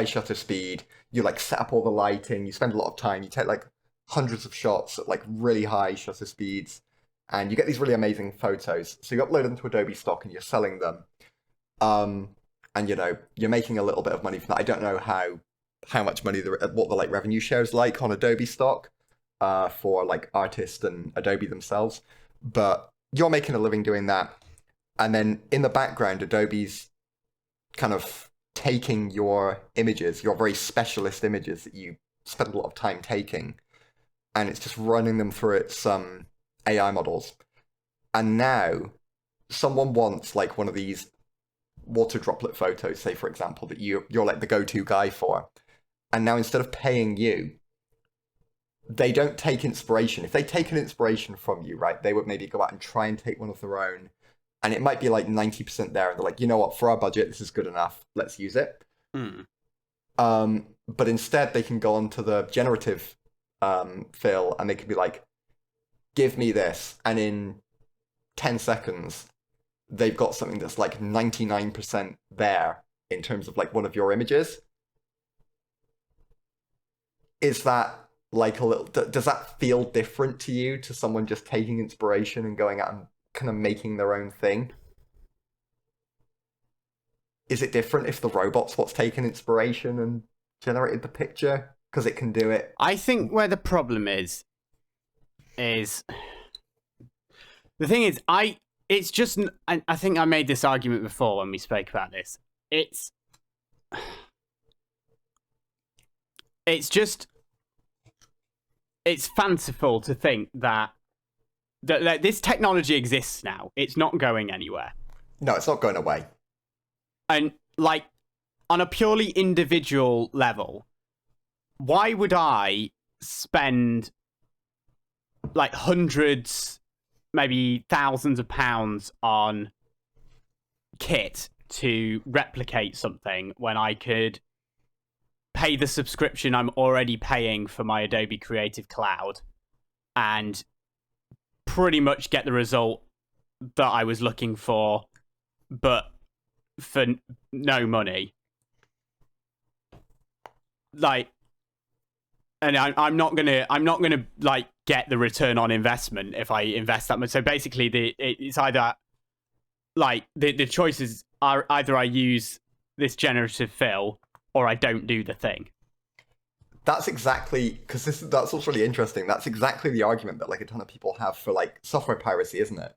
Speaker 1: shutter speed. You like set up all the lighting. You spend a lot of time. You take like hundreds of shots at like really high shutter speeds, and you get these really amazing photos. So you upload them to Adobe stock and you're selling them. And you're making a little bit of money from that. I don't know how much money what the like revenue share is like on Adobe stock for like artists and Adobe themselves, but you're making a living doing that. And then in the background, Adobe's kind of taking your images, your very specialist images that you spend a lot of time taking, and it's just running them through its AI models. And now someone wants like one of these water droplet photos, say for example, that you're like the go-to guy for. And now instead of paying you, they don't take inspiration. If they take an inspiration from you, right, they would maybe go out and try and take one of their own. And it might be like 90% there. And they're like, you know what, for our budget, this is good enough. Let's use it. But instead, they can go onto the generative fill and they can be like, give me this. And in 10 seconds, they've got something that's like 99% there in terms of like one of your images. Is that like a little, does that feel different to you, to someone just taking inspiration and going out and kind of making their own thing? Is it different if the robot's what's taken inspiration and generated the picture? Because it can do it.
Speaker 2: I think where the problem is the thing is, it's just, I think I made this argument before when we spoke about this. It's just, it's fanciful to think that this technology exists now. It's not going anywhere.
Speaker 1: No, it's not going away.
Speaker 2: And like, on a purely individual level, why would I spend like hundreds, maybe thousands of pounds on kit to replicate something when I could pay the subscription I'm already paying for my Adobe Creative Cloud and pretty much get the result that I was looking for, but for no money? Like, and I'm not gonna like get the return on investment if I invest that much. So basically, it's either like the choices are either I use this generative fill or I don't do the thing.
Speaker 1: That's exactly, because that's what's really interesting. That's exactly the argument that like a ton of people have for like software piracy, isn't it?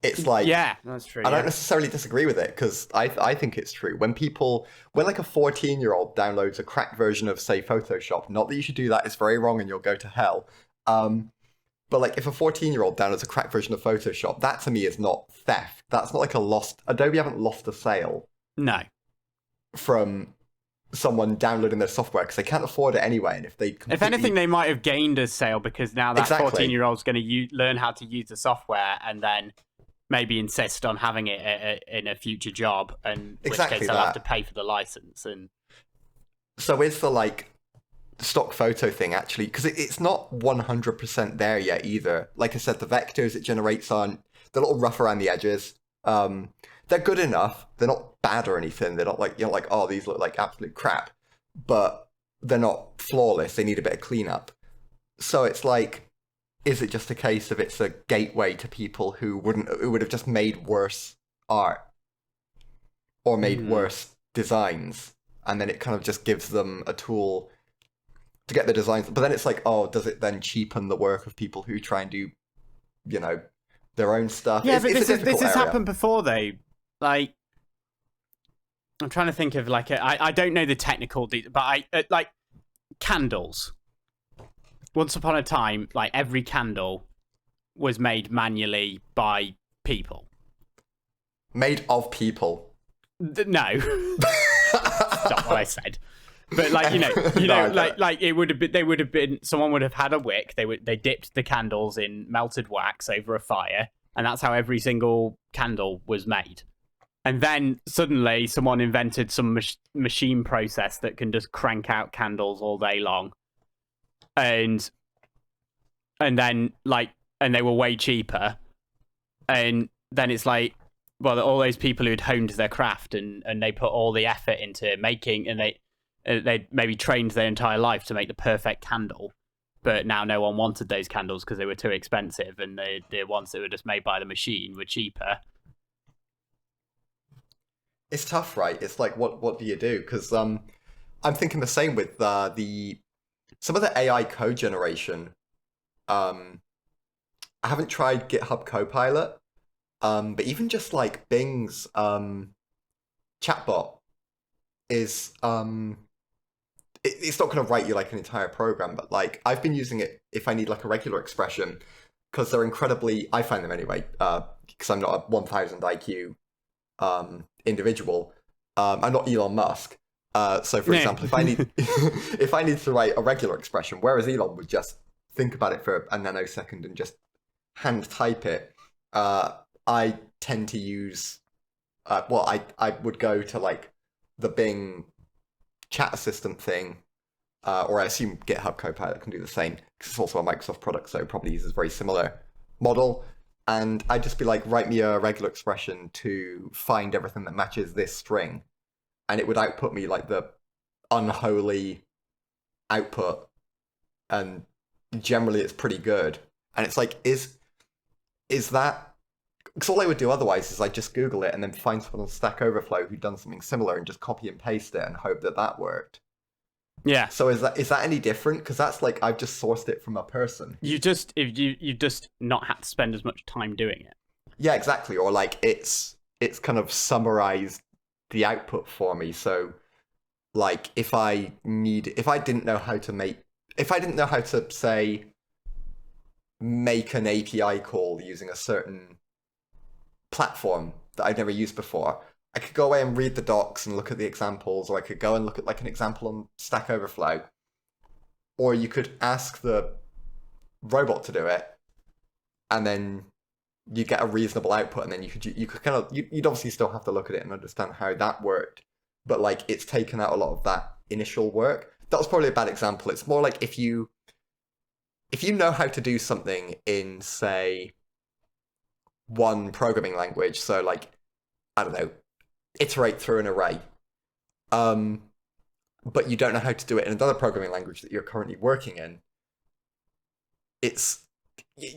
Speaker 1: It's like,
Speaker 2: yeah, that's true.
Speaker 1: I don't necessarily disagree with it, because I think it's true. When like a 14-year-old downloads a cracked version of, say, Photoshop, not that you should do that, it's very wrong and you'll go to hell. But like if a 14-year-old downloads a cracked version of Photoshop, that to me is not theft. That's not like Adobe haven't lost a sale.
Speaker 2: No.
Speaker 1: From someone downloading their software because they can't afford it anyway. And
Speaker 2: if anything, they might have gained a sale because now that 14-year-old's going to learn how to use the software and then maybe insist on having it in a future job, and in which case they'll have to pay for the license. And
Speaker 1: so is the like stock photo thing actually, because it's not 100% there yet either. Like I said, the vectors it generates aren't, they're a little rough around the edges. They're good enough. They're not bad or anything. They're not like, you're not like, oh, these look like absolute crap, but they're not flawless. They need a bit of cleanup. So it's like, is it just a case of it's a gateway to people who would have just made worse art or made worse designs, and then it kind of just gives them a tool to get the designs. But then it's like, oh, does it then cheapen the work of people who try and do, you know, their own stuff?
Speaker 2: Yeah, but this has happened before, though. Like, I'm trying to think of like I don't know the technical details, but I like candles. Once upon a time, like every candle was made manually by people.
Speaker 1: Made of people.
Speaker 2: No, that's not what I said. But like like it would have been. They would have been. Someone would have had a wick. They dipped the candles in melted wax over a fire, and that's how every single candle was made. And then suddenly, someone invented some machine process that can just crank out candles all day long. And then they were way cheaper, and then it's like, well, all those people who'd honed their craft and they put all the effort into making, and they maybe trained their entire life to make the perfect candle, but now no one wanted those candles because they were too expensive, and the ones that were just made by the machine were cheaper.
Speaker 1: It's tough, right? It's like, what do you do? Because I'm thinking the same with some of the AI code generation. I haven't tried GitHub Copilot, but even just like Bing's chatbot is it's not going to write you like an entire program, but like I've been using it if I need like a regular expression, because they're incredibly. I find them anyway, because I'm not a 1,000 IQ individual. I'm not Elon Musk. So, for example, if I need to write a regular expression, whereas Elon would just think about it for a nanosecond and just hand type it, I tend to use. I would go to like the Bing chat assistant thing, or I assume GitHub Copilot can do the same because it's also a Microsoft product, so it probably uses a very similar model. And I'd just be like, write me a regular expression to find everything that matches this string, and it would output me like the unholy output, and generally it's pretty good. And it's like, is that? Because all I would do otherwise is I'd just Google it and then find someone on Stack Overflow who'd done something similar and just copy and paste it and hope that worked.
Speaker 2: Yeah.
Speaker 1: So is that any different? Because that's like I've just sourced it from a person.
Speaker 2: You just not had to spend as much time doing it.
Speaker 1: Yeah, exactly. Or like it's kind of summarized the output for me. So like if I didn't know how to say make an API call using a certain platform that I've never used before, I could go away and read the docs and look at the examples, or I could go and look at like an example on Stack Overflow, or you could ask the robot to do it, and then you get a reasonable output, and then you'd obviously still have to look at it and understand how that worked, but like it's taken out a lot of that initial work. That was probably a bad example. It's more like if you know how to do something in, say, one programming language, so like, I don't know, iterate through an array, but you don't know how to do it in another programming language that you're currently working in,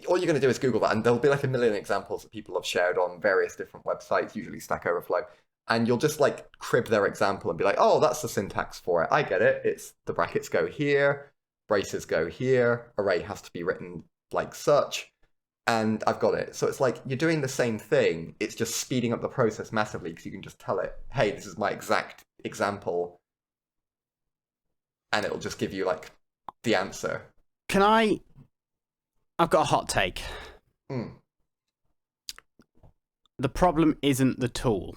Speaker 1: all you're going to do is Google that, and there'll be like a million examples that people have shared on various different websites, usually Stack Overflow, and you'll just like crib their example and be like, oh, that's the syntax for it. I get it. It's the brackets go here, braces go here, array has to be written like such, and I've got it. So it's like you're doing the same thing. It's just speeding up the process massively because you can just tell it, hey, this is my exact example, and it'll just give you like the answer.
Speaker 2: I've got a hot take. The problem isn't the tool.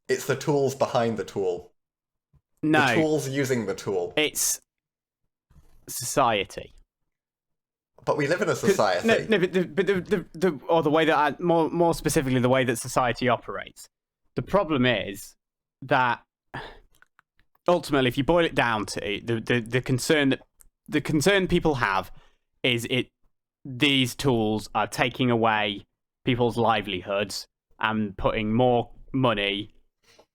Speaker 1: It's the tools behind the tool.
Speaker 2: No.
Speaker 1: The tool's using the tool.
Speaker 2: It's society.
Speaker 1: But we live in a society.
Speaker 2: No, but the way that more specifically the way that society operates. The problem is that ultimately, if you boil it down to the concern people have is these tools are taking away people's livelihoods and putting more money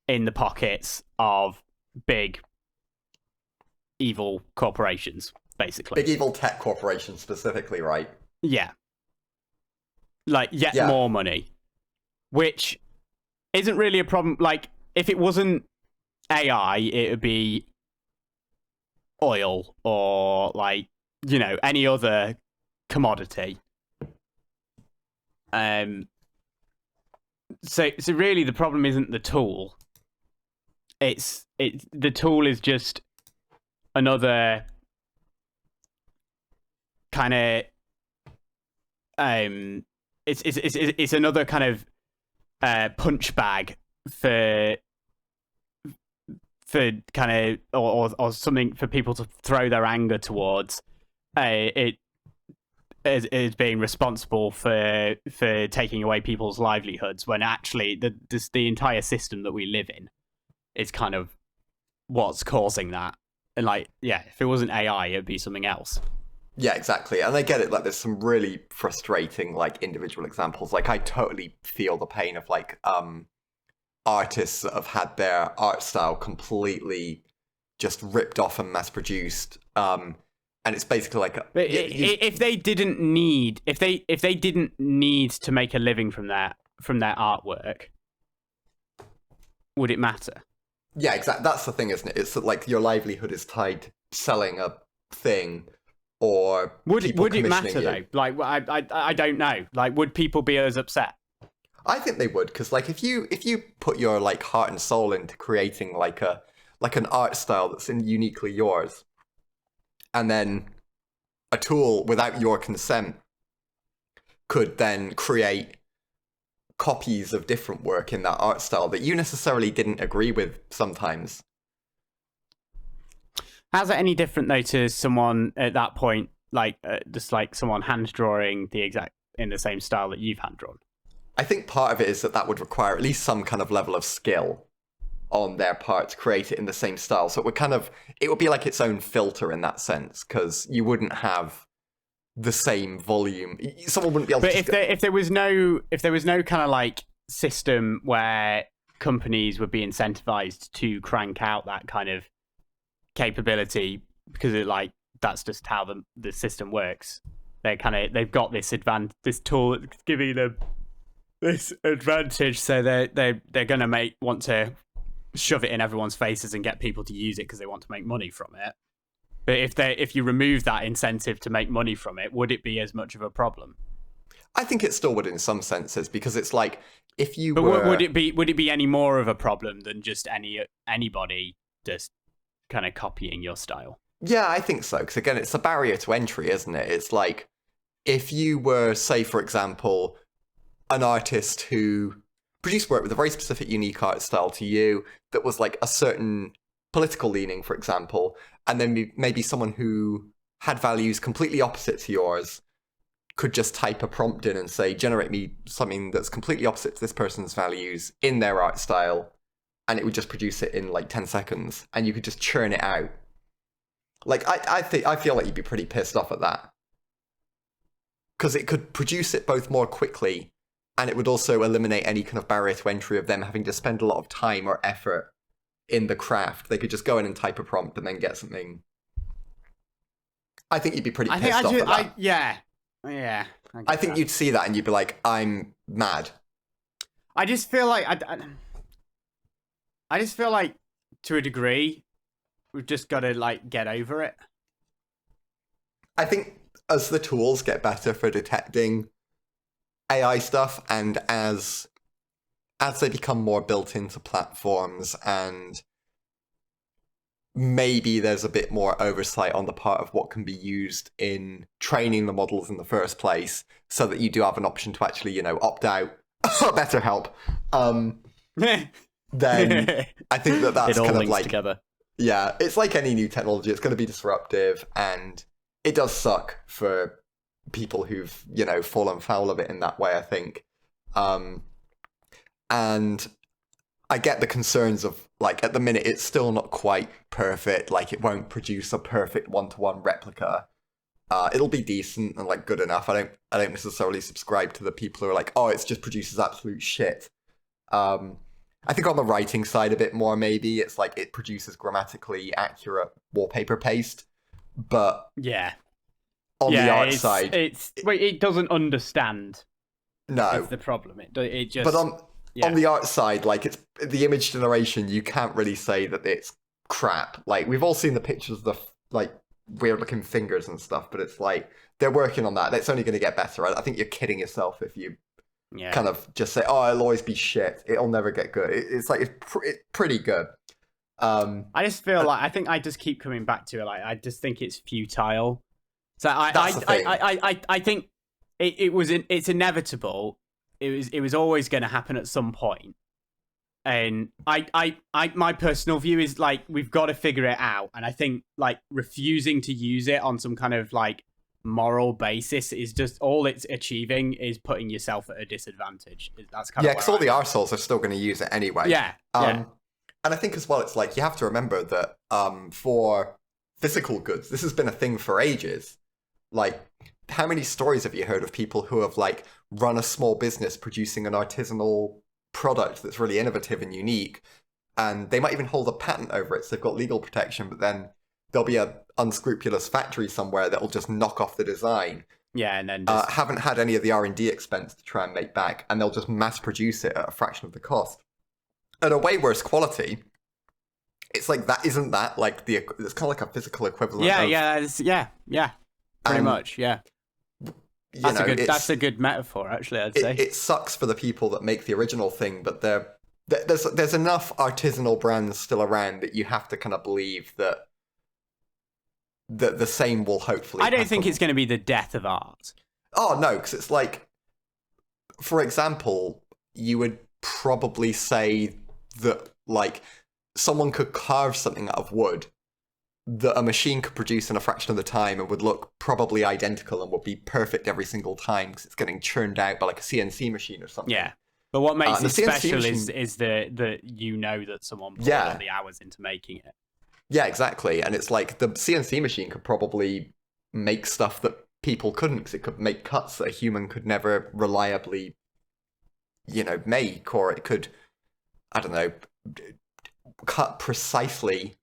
Speaker 2: in the pockets of big evil corporations, basically.
Speaker 1: Big evil tech corporations specifically, right?
Speaker 2: Yeah. Like, more money. Which isn't really a problem. Like, if it wasn't AI, it would be oil or, like, you know, any other commodity. So really the problem isn't the tool. The tool is just another kind of it's another kind of punch bag for kind of or something for people to throw their anger towards. It is being responsible for taking away people's livelihoods, when actually the entire system that we live in is kind of what's causing that. And like, yeah, if it wasn't AI, it'd be something else.
Speaker 1: Yeah, exactly. And I get it. Like, there's some really frustrating, like, individual examples. Like, I totally feel the pain of, like, artists that have had their art style completely just ripped off and mass-produced. And it's basically like...
Speaker 2: if they didn't need to make a living from their artwork, would it matter?
Speaker 1: Yeah, exactly. That's the thing, isn't it? It's like your livelihood is tied to selling a thing, or
Speaker 2: would it matter though? Like, I don't know. Like, would people be as upset?
Speaker 1: I think they would, because like if you put your like heart and soul into creating like an art style that's uniquely yours, and then a tool without your consent could then create copies of different work in that art style that you necessarily didn't agree with sometimes.
Speaker 2: How's it any different though to someone at that point, like just like someone hand drawing in the same style that you've hand drawn?
Speaker 1: I think part of it is that would require at least some kind of level of skill on their part to create it in the same style. So it would be like its own filter in that sense, because you wouldn't have the same volume. Someone wouldn't be able to.
Speaker 2: But if there was no kind of like system where companies would be incentivized to crank out that kind of capability, because that's just how the system works. They've got this tool that's giving them this advantage, so they're gonna want to shove it in everyone's faces and get people to use it because they want to make money from it. But if you remove that incentive to make money from it, would it be as much of a problem?
Speaker 1: I think it still would in some senses, because it's like if you.
Speaker 2: But would it be any more of a problem than just anybody just kind of copying your style?
Speaker 1: Yeah, I think so. Because again, it's a barrier to entry, isn't it? It's like if you were, say, for example, an artist who produced work with a very specific, unique art style to you that was like a certain political leaning, for example, and then maybe someone who had values completely opposite to yours could just type a prompt in and say, generate me something that's completely opposite to this person's values in their art style, and it would just produce it in like 10 seconds, and you could just churn it out. Like, I feel like you'd be pretty pissed off at that. Because it could produce it both more quickly, and it would also eliminate any kind of barrier to entry of them having to spend a lot of time or effort in the craft. They could just go in and type a prompt and then get something. I think you'd be pretty pissed off at that.
Speaker 2: Yeah.
Speaker 1: I think you'd see that and you'd be like, I'm mad.
Speaker 2: I just feel like to a degree, we've just got to like get over it.
Speaker 1: I think as the tools get better for detecting AI stuff, and as they become more built into platforms, and maybe there's a bit more oversight on the part of what can be used in training the models in the first place, so that you do have an option to actually, opt out. Better help. Then I think that's
Speaker 2: it all
Speaker 1: kind of
Speaker 2: links
Speaker 1: like
Speaker 2: together.
Speaker 1: Yeah, it's like any new technology. It's going to be disruptive, and it does suck for people who've, fallen foul of it in that way, I think. And I get the concerns of, like, at the minute, it's still not quite perfect. Like, it won't produce a perfect one-to-one replica. It'll be decent and, like, good enough. I don't necessarily subscribe to the people who are like, oh, it just produces absolute shit. I think on the writing side a bit more, maybe. It's like it produces grammatically accurate wallpaper paste. But
Speaker 2: yeah,
Speaker 1: on the art side,
Speaker 2: it doesn't understand.
Speaker 1: No,
Speaker 2: it's the problem. It just.
Speaker 1: But on the art side, like, it's the image generation, you can't really say that it's crap. Like, we've all seen the pictures of the like weird looking fingers and stuff, but it's like they're working on that. That's only going to get better. I think you're kidding yourself if you kind of just say, "Oh, it'll always be shit. It'll never get good." It's like it's pretty good.
Speaker 2: I just feel like I just keep coming back to it. Like, I just think it's futile. So I think it's inevitable. It was always going to happen at some point. And my personal view is, like, we've got to figure it out. And I think, like, refusing to use it on some kind of, like, moral basis is just all it's achieving is putting yourself at a disadvantage. That's kind of
Speaker 1: because all the arseholes are still going to use it anyway.
Speaker 2: Yeah.
Speaker 1: And I think as well, it's like you have to remember that for physical goods, this has been a thing for ages. Like, how many stories have you heard of people who have, like, run a small business producing an artisanal product that's really innovative and unique, and they might even hold a patent over it, so they've got legal protection, but then there'll be an unscrupulous factory somewhere that'll just knock off the design.
Speaker 2: Yeah, and then
Speaker 1: haven't had any of the R&D expense to try and make back, and they'll just mass produce it at a fraction of the cost. At a way worse quality. It's like isn't that like it's kind of like a physical equivalent
Speaker 2: of... Pretty much, yeah. That's a good metaphor, actually, I'd say.
Speaker 1: It sucks for the people that make the original thing, but there's enough artisanal brands still around that you have to kind of believe that the same will hopefully
Speaker 2: I don't
Speaker 1: happen.
Speaker 2: think it's going to be the death of art.
Speaker 1: Oh, no, because it's like... for example, you would probably say that, like, someone could carve something out of wood that a machine could produce in a fraction of the time and would look probably identical and would be perfect every single time because it's getting churned out by like a CNC machine or something.
Speaker 2: Yeah. But what makes it special
Speaker 1: machine...
Speaker 2: is that you know that someone put all the hours into making it.
Speaker 1: Yeah, exactly. And it's like the CNC machine could probably make stuff that people couldn't, because it could make cuts that a human could never reliably, make, or it could, I don't know, cut precisely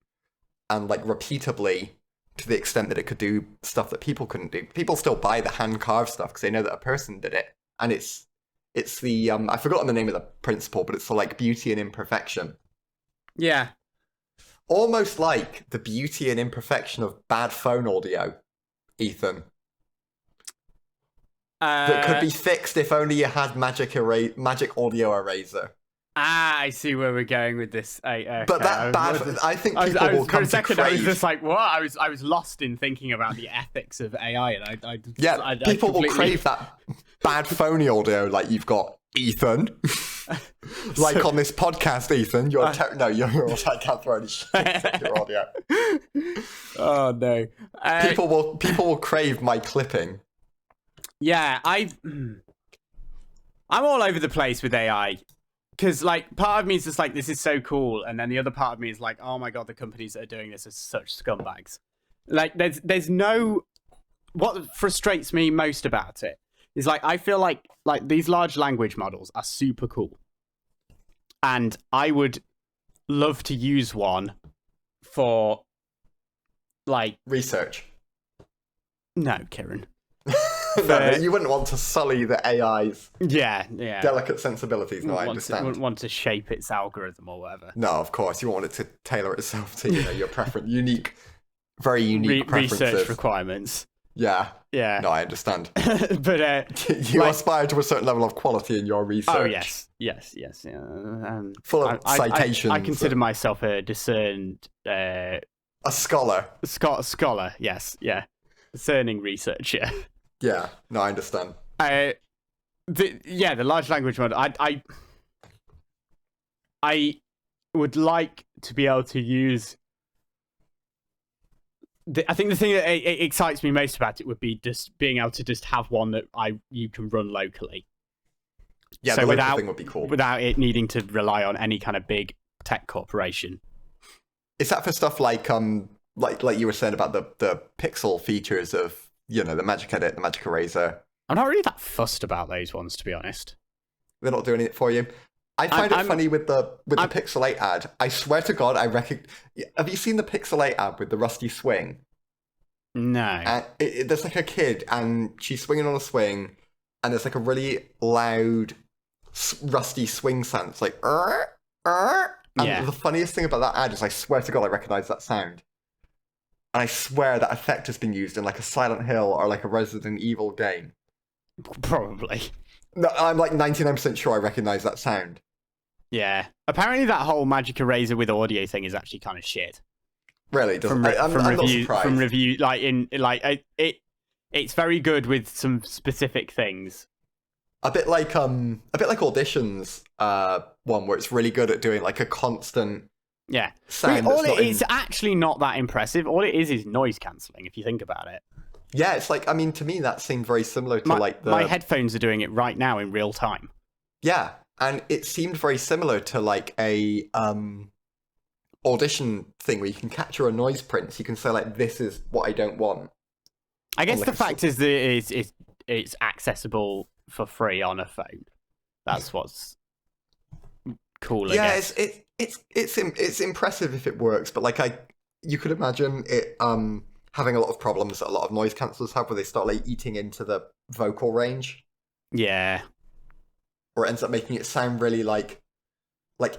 Speaker 1: and like repeatably to the extent that it could do stuff that people couldn't do. People still buy the hand carved stuff because they know that a person did it, and it's the I've forgotten the name of the principle, but it's the like beauty and imperfection.
Speaker 2: Yeah,
Speaker 1: almost like the beauty and imperfection of bad phone audio, Ethan. That could be fixed if only you had magic audio eraser.
Speaker 2: I see where we're going with this. Okay.
Speaker 1: But that bad, I think people will come to crave.
Speaker 2: I was just like, what? I was lost in thinking about the ethics of AI, and
Speaker 1: people will crave that bad phony audio, like you've got, Ethan. Like on this podcast, Ethan, you're I can't throw any shit at your audio.
Speaker 2: Oh no!
Speaker 1: People will crave my clipping.
Speaker 2: Yeah, I'm all over the place with AI. Because, like, part of me is just like, this is so cool. And then the other part of me is like, oh my God, the companies that are doing this are such scumbags. Like, there's no... What frustrates me most about it is, like, I feel like these large language models are super cool. And I would love to use one for, like...
Speaker 1: research.
Speaker 2: No, Kieran.
Speaker 1: No, you wouldn't want to sully the AI's delicate sensibilities. No, I understand.
Speaker 2: Wouldn't want to shape its algorithm or whatever.
Speaker 1: No, of course. You want it to tailor itself to your preference. Very unique preferences.
Speaker 2: Research requirements.
Speaker 1: Yeah.
Speaker 2: Yeah.
Speaker 1: No, I understand.
Speaker 2: But
Speaker 1: you aspire to a certain level of quality in your research.
Speaker 2: Oh, yes. Yeah.
Speaker 1: Full of citations.
Speaker 2: I consider myself a discerned...
Speaker 1: a scholar.
Speaker 2: Scholar, yes. Yeah. Discerning researcher.
Speaker 1: Yeah, no, I understand.
Speaker 2: The large language model. I would like to be able to use. I think the thing that excites me most about it would be just being able to just have one that you can run locally.
Speaker 1: Yeah, so the local thing would be cool
Speaker 2: without it needing to rely on any kind of big tech corporation.
Speaker 1: Is that for stuff like you were saying about the pixel features of? The magic edit, the magic eraser.
Speaker 2: I'm not really that fussed about those ones, to be honest.
Speaker 1: They're not doing it for you. I find it funny with the Pixel 8 ad. I swear to God, have you seen the Pixel 8 ad with the rusty swing?
Speaker 2: No.
Speaker 1: There's like a kid, and she's swinging on a swing, and there's like a really loud, rusty swing sound. It's like, And the funniest thing about that ad is, I swear to God, I recognize that sound. And I swear that effect has been used in like a Silent Hill or like a Resident Evil game.
Speaker 2: Probably.
Speaker 1: No, I'm like 99% sure I recognize that sound.
Speaker 2: Yeah. Apparently that whole magic eraser with audio thing is actually kind of shit.
Speaker 1: Really? I'm not surprised.
Speaker 2: From review, it's very good with some specific things.
Speaker 1: A bit like Audition's one where it's really good at doing like a constant...
Speaker 2: Yeah.
Speaker 1: Sound
Speaker 2: it's actually not that impressive. All it is noise cancelling, if you think about it.
Speaker 1: Yeah, it's like, I mean, to me, that seemed very similar to
Speaker 2: my headphones are doing it right now in real time.
Speaker 1: Yeah, and it seemed very similar to like a Audition thing where you can capture a noise print. So you can say like, this is what I don't want.
Speaker 2: I guess the fact is that it's accessible for free on a phone. That's what's cool.
Speaker 1: Yeah, it's impressive if it works, but like you could imagine it having a lot of problems that a lot of noise cancelers have, where they start like eating into the vocal range.
Speaker 2: Yeah.
Speaker 1: Or it ends up making it sound really like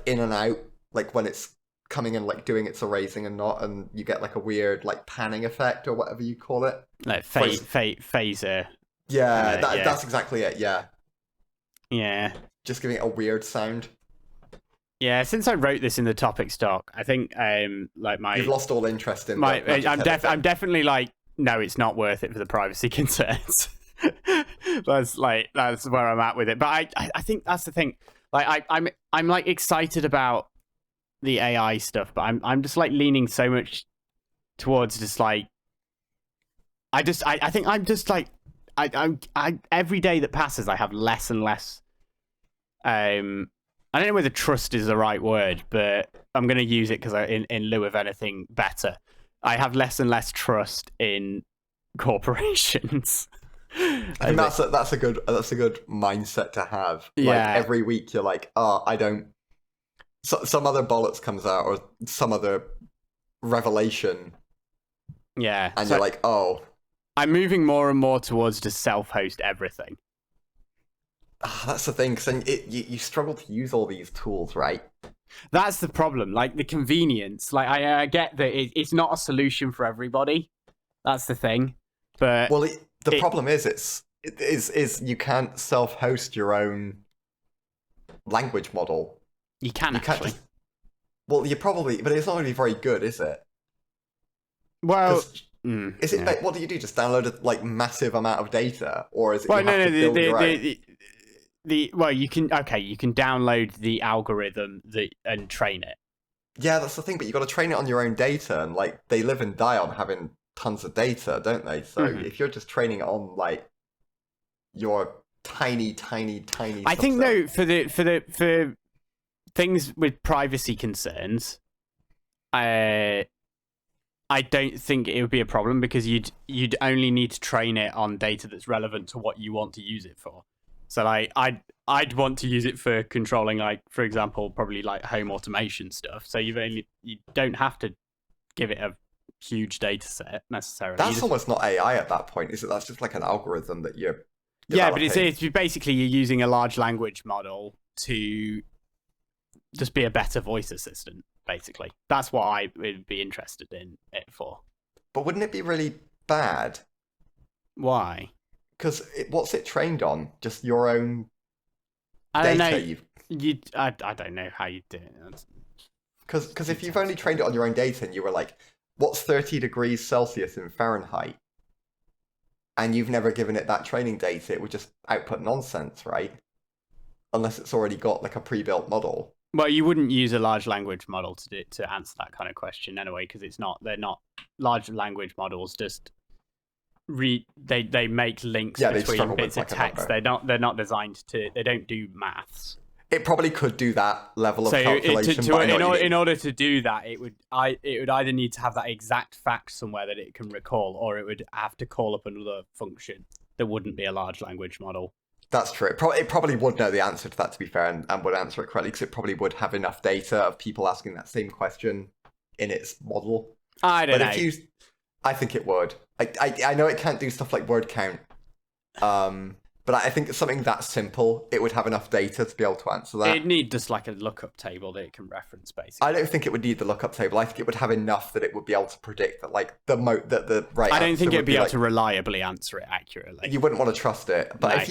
Speaker 1: in and out, like when it's coming and like doing its erasing and not, and you get like a weird like panning effect or whatever you call it.
Speaker 2: Like phaser.
Speaker 1: Yeah, that's exactly it. Yeah.
Speaker 2: Yeah.
Speaker 1: Just giving it a weird sound.
Speaker 2: Yeah, since I wrote this in the topics doc, I think
Speaker 1: you've lost all interest in
Speaker 2: I'm definitely like, no, it's not worth it for the privacy concerns. that's where I'm at with it. But I think that's the thing. Like I'm like excited about the AI stuff, but I'm just like leaning so much towards just like I think I'm just like I every day that passes I have less and less I don't know whether trust is the right word, but I'm going to use it because in lieu of anything better. I have less and less trust in corporations.
Speaker 1: I think that's a good mindset to have.
Speaker 2: Yeah.
Speaker 1: Like every week you're like, oh, I don't. Some other bollocks comes out or some other revelation.
Speaker 2: Yeah,
Speaker 1: and you're like, oh.
Speaker 2: I'm moving more and more towards just self-host everything.
Speaker 1: That's the thing, because then you struggle to use all these tools, right?
Speaker 2: That's the problem. Like the convenience. Like I get that it's not a solution for everybody. That's the thing. But
Speaker 1: the problem is you can't self-host your own language model.
Speaker 2: You can actually.
Speaker 1: You probably, but it's not going to be very good, is it?
Speaker 2: Well,
Speaker 1: is it like, what do you do? Just download a like massive amount of data, or is it?
Speaker 2: Well,
Speaker 1: you
Speaker 2: can download the algorithm and train it.
Speaker 1: Yeah, that's the thing. But you got to train it on your own data, and like they live and die on having tons of data, don't they? So if you're just training it on like your tiny.
Speaker 2: I think no, for things with privacy concerns, I don't think it would be a problem because you'd only need to train it on data that's relevant to what you want to use it for. So like I'd want to use it for controlling, like, for example, probably like home automation stuff. So you don't have to give it a huge data set necessarily.
Speaker 1: That's almost not AI at that point, is it? That's just like an algorithm that you're
Speaker 2: Yeah, but it's basically you're using a large language model to just be a better voice assistant. Basically, that's what I would be interested in it for.
Speaker 1: But wouldn't it be really bad?
Speaker 2: Why?
Speaker 1: Because what's it trained on? Just your own
Speaker 2: data?
Speaker 1: I
Speaker 2: don't know how you do it.
Speaker 1: Because if you've only trained it on your own data and you were like, what's 30 degrees Celsius in Fahrenheit? And you've never given it that training data, it would just output nonsense, right? Unless it's already got like a pre-built model.
Speaker 2: Well, you wouldn't use a large language model to answer that kind of question anyway, because they're not large language models. Just they make links between bits of text. They're not designed to. They don't do maths.
Speaker 1: It probably could do that level of calculation.
Speaker 2: In order to do that, it would either need to have that exact fact somewhere that it can recall, or it would have to call up another function that wouldn't be a large language model.
Speaker 1: That's true. It probably would know the answer to that, to be fair, and would answer it correctly, because it probably would have enough data of people asking that same question in its model.
Speaker 2: I don't know.
Speaker 1: I think it would. I know it can't do stuff like word count, but I think it's something that simple. It would have enough data to be able to answer that.
Speaker 2: It'd need just like a lookup table that it can reference, basically.
Speaker 1: I don't think it would need the lookup table. I think it would have enough that it would be able to predict that, like the right.
Speaker 2: I don't think it'd be able to reliably answer it accurately.
Speaker 1: You wouldn't want to trust it. But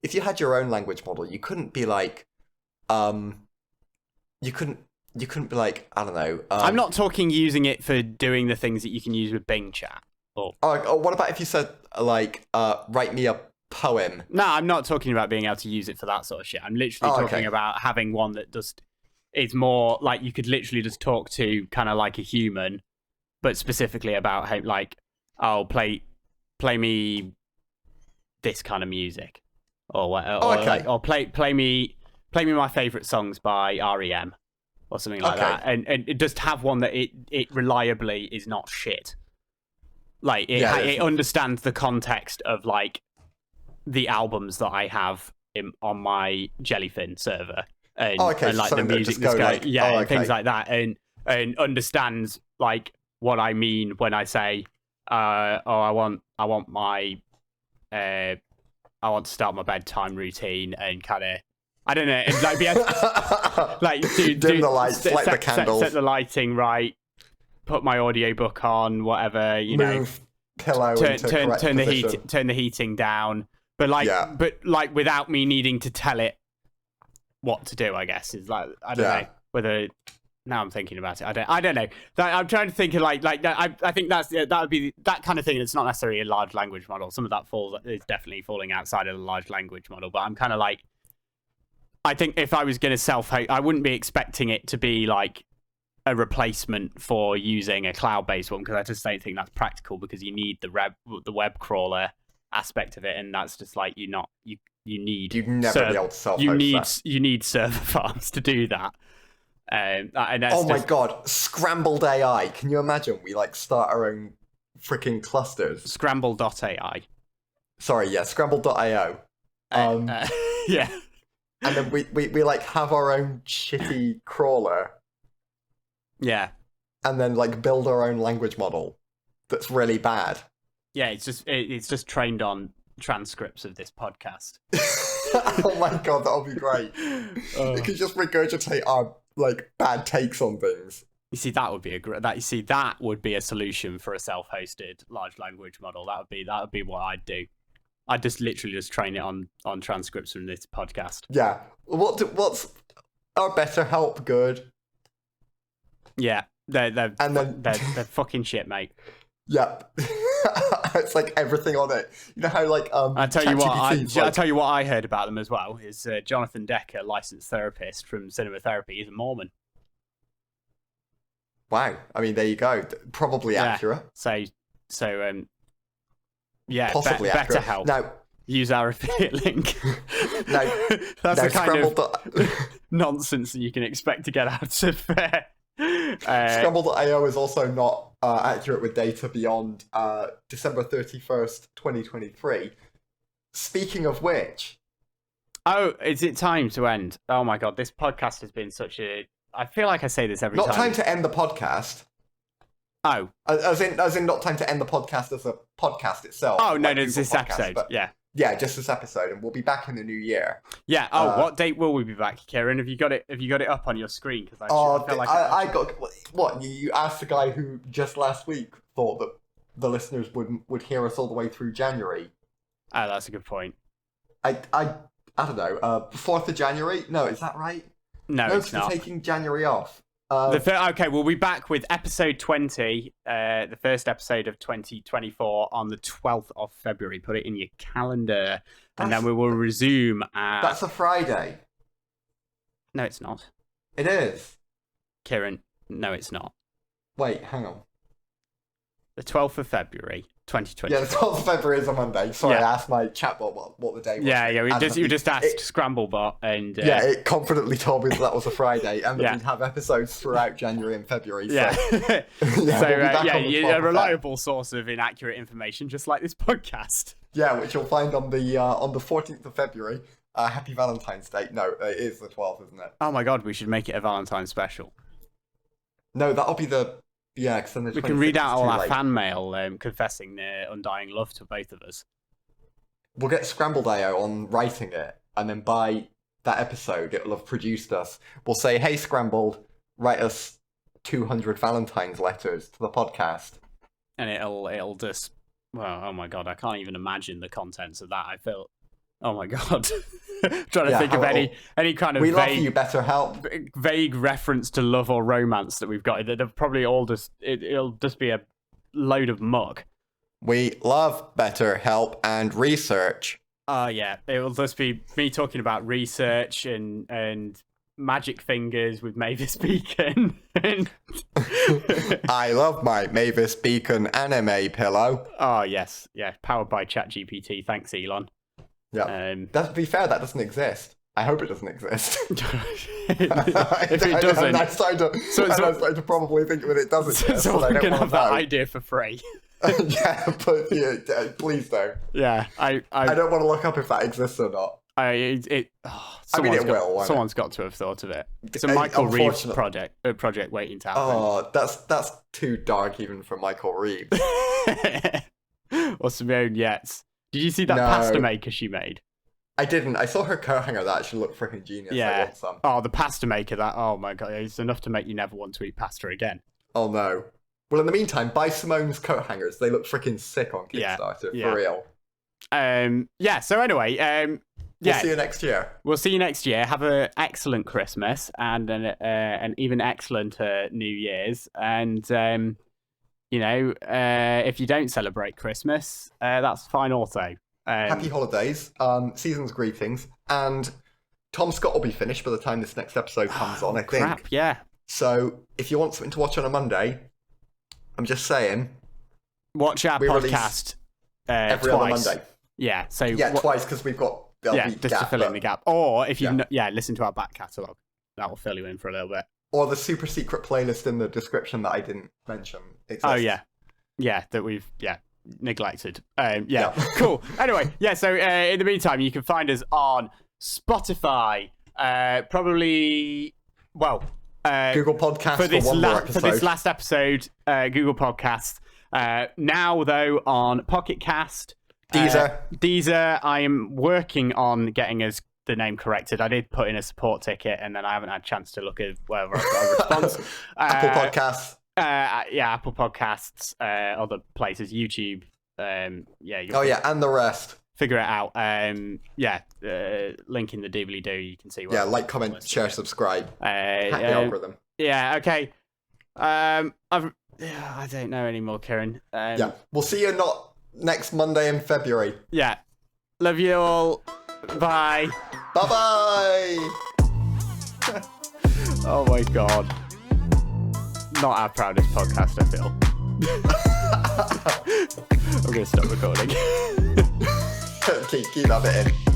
Speaker 1: if you had your own language model, you couldn't be like, you couldn't be like, I don't know.
Speaker 2: I'm not talking using it for doing the things that you can use with Bing Chat.
Speaker 1: Or what about if you said like, write me a poem?
Speaker 2: No, I'm not talking about being able to use it for that sort of shit. I'm literally talking about having one that just is more like you could literally just talk to kind of like a human, but specifically about how, like, oh, play me this kind of music, or play me my favorite songs by REM or something like that, and it just have one that it reliably is not shit. Like it understands the context of like the albums that I have on my Jellyfin server, and like the music that's going, and things like that, and understands like what I mean when I say, I want to start my bedtime routine and kind of, I don't know, like
Speaker 1: dim the lights, light the candles,
Speaker 2: set the lighting right, put my audiobook on, whatever,
Speaker 1: move pillow
Speaker 2: turn the heating down, but like without me needing to tell it what to do, I guess, is like, I don't know whether Now I'm thinking about it. I don't know. I'm trying to think of I think that would be that kind of thing. It's not necessarily a large language model. Some of that is definitely falling outside of the large language model. But I'm kind of like, I think if I was going to self-host, I wouldn't be expecting it to be like a replacement for using a cloud-based one, because I just don't think that's practical, because you need the web crawler aspect of it, and that's just like you need
Speaker 1: you'd never be able to self-host
Speaker 2: you need server farms to do that. And
Speaker 1: oh my god, scrambled AI. Can you imagine we like start our own freaking clusters?
Speaker 2: Scramble.ai.
Speaker 1: Sorry, yeah, scramble.io.
Speaker 2: Yeah.
Speaker 1: And then we like have our own shitty crawler.
Speaker 2: Yeah.
Speaker 1: And then like build our own language model that's really bad.
Speaker 2: Yeah, it's just trained on transcripts of this podcast.
Speaker 1: Oh my god, that'll be great. It could just regurgitate our like bad takes on things.
Speaker 2: You see, that would be that would be a solution for a self-hosted large language model. That would be what I'd do. I'd just literally just train it on transcripts from this podcast.
Speaker 1: Yeah. What's our BetterHelp good?
Speaker 2: Yeah, they're fucking shit, mate.
Speaker 1: Yep. It's like everything on it. You know how like
Speaker 2: I tell you what I heard about them as well is Jonathan Decker, licensed therapist from Cinema Therapy, is a Mormon.
Speaker 1: Wow. I mean, there you go. Probably accurate.
Speaker 2: So yeah,
Speaker 1: possibly accurate.
Speaker 2: BetterHelp.
Speaker 1: Now,
Speaker 2: use our affiliate link.
Speaker 1: That's
Speaker 2: the kind of nonsense that you can expect to get out of
Speaker 1: Scramble.io is also not accurate with data beyond December 31st, 2023. Speaking of which...
Speaker 2: Oh, is it time to end? Oh my god, this podcast has been such a... I feel like I say this every time.
Speaker 1: Not time to end the podcast.
Speaker 2: Oh.
Speaker 1: As in not time to end the podcast as a podcast itself.
Speaker 2: Oh, no, it's this episode, yeah.
Speaker 1: Yeah, just this episode, and we'll be back in the new year.
Speaker 2: Yeah. Oh, what date will we be back, Kieran? Have you got it up on your screen? Because
Speaker 1: I got what you asked the guy who just last week thought that the listeners would hear us all the way through January.
Speaker 2: Oh, that's a good point.
Speaker 1: I don't know. 4th of January? No, is that right?
Speaker 2: No, it's not.
Speaker 1: Taking January off.
Speaker 2: Okay, we'll be back with episode 20, the first episode of 2024 on the 12th of February. Put it in your calendar, and then we will resume.
Speaker 1: That's a Friday.
Speaker 2: No, it's not.
Speaker 1: It is.
Speaker 2: Kieran, no, it's not.
Speaker 1: Wait, hang on.
Speaker 2: The 12th of February, 2020.
Speaker 1: Yeah, the 12th of February is a Monday. Sorry, I asked my chatbot what the day was.
Speaker 2: Yeah, you just asked Scramblebot, and
Speaker 1: yeah, it confidently told me that was a Friday, and that we'd have episodes throughout January and February. So.
Speaker 2: Yeah,
Speaker 1: we'll
Speaker 2: a reliable source of inaccurate information, just like this podcast.
Speaker 1: Yeah, which you'll find on the 14th of February. Happy Valentine's Day. No, it is the 12th, isn't it?
Speaker 2: Oh my god, we should make it a Valentine's special.
Speaker 1: No, that'll be the... Yeah, because then the
Speaker 2: we can read out all our fan mail confessing their undying love to both of us.
Speaker 1: We'll get Scrambled.io on writing it, and then by that episode, it will have produced us. We'll say, hey, Scrambled, write us 200 Valentine's letters to the podcast.
Speaker 2: And it'll just... Well, oh my god, I can't even imagine the contents of that. I feel... Oh my god. Trying to think of any kind of
Speaker 1: love you, BetterHelp.
Speaker 2: Vague reference to love or romance that we've got. It'll probably all it'll just be a load of muck.
Speaker 1: We love BetterHelp and research.
Speaker 2: Yeah, it will just be me talking about research and magic fingers with Mavis Beacon.
Speaker 1: I love my Mavis Beacon anime pillow.
Speaker 2: Oh yes, yeah, powered by ChatGPT. Thanks, Elon.
Speaker 1: Yeah. To be fair, that doesn't exist. I hope it doesn't exist.
Speaker 2: If it doesn't,
Speaker 1: I'm starting to probably think that it doesn't.
Speaker 2: So I'm going to have that idea for free.
Speaker 1: Yeah, but please don't.
Speaker 2: Yeah, I
Speaker 1: don't want to look up if that exists or not.
Speaker 2: It will. Someone's got to have thought of it. It's a Michael Reeves project waiting to happen.
Speaker 1: Oh, that's too dark even for Michael Reeves.
Speaker 2: Or Simone Yates. Did you see that pasta maker she made?
Speaker 1: I didn't. I saw her coat hanger that actually looked freaking genius.
Speaker 2: Yeah.
Speaker 1: I want some.
Speaker 2: Oh, the pasta maker. Oh my god, it's enough to make you never want to eat pasta again.
Speaker 1: Oh no. Well, in the meantime, buy Simone's coat hangers. They look freaking sick on Kickstarter, for real.
Speaker 2: Yeah. So anyway,
Speaker 1: We'll see you next year.
Speaker 2: We'll see you next year. Have an excellent Christmas and an even excellent New Year's. And, if you don't celebrate Christmas, that's fine also.
Speaker 1: Happy holidays, season's greetings, and Tom Scott will be finished by the time this next episode comes on, I think.
Speaker 2: Crap, yeah.
Speaker 1: So if you want something to watch on a Monday, I'm just saying.
Speaker 2: Watch our podcast
Speaker 1: every
Speaker 2: twice.
Speaker 1: other Monday.
Speaker 2: Yeah, so
Speaker 1: twice because we've got
Speaker 2: just to fill in the gap. Or if you listen to our back catalogue, that will fill you in for a little bit.
Speaker 1: Or the super secret playlist in the description that I didn't mention exists.
Speaker 2: Oh yeah, that we've neglected. Cool. Anyway, so in the meantime, you can find us on Spotify, probably
Speaker 1: Google Podcasts
Speaker 2: for this
Speaker 1: episode.
Speaker 2: For this last episode, Google Podcasts. Now though on Pocket Cast. Deezer, I am working on getting us the name corrected. I did put in a support ticket, and then I haven't had a chance to look at whether I've got a response.
Speaker 1: Apple Podcasts.
Speaker 2: Apple Podcasts, other places, YouTube. And
Speaker 1: the rest.
Speaker 2: Figure it out. Link in the doobly-doo. You can see.
Speaker 1: Like, comment, share, subscribe. Hack the algorithm.
Speaker 2: Yeah. Okay. I don't know anymore, Kieran.
Speaker 1: We'll see you not next Monday in February.
Speaker 2: Yeah. Love you all. Bye.
Speaker 1: Bye-bye.
Speaker 2: Oh my god. Not our proudest podcast, I feel. I'm going to stop recording.
Speaker 1: Keep that bit in.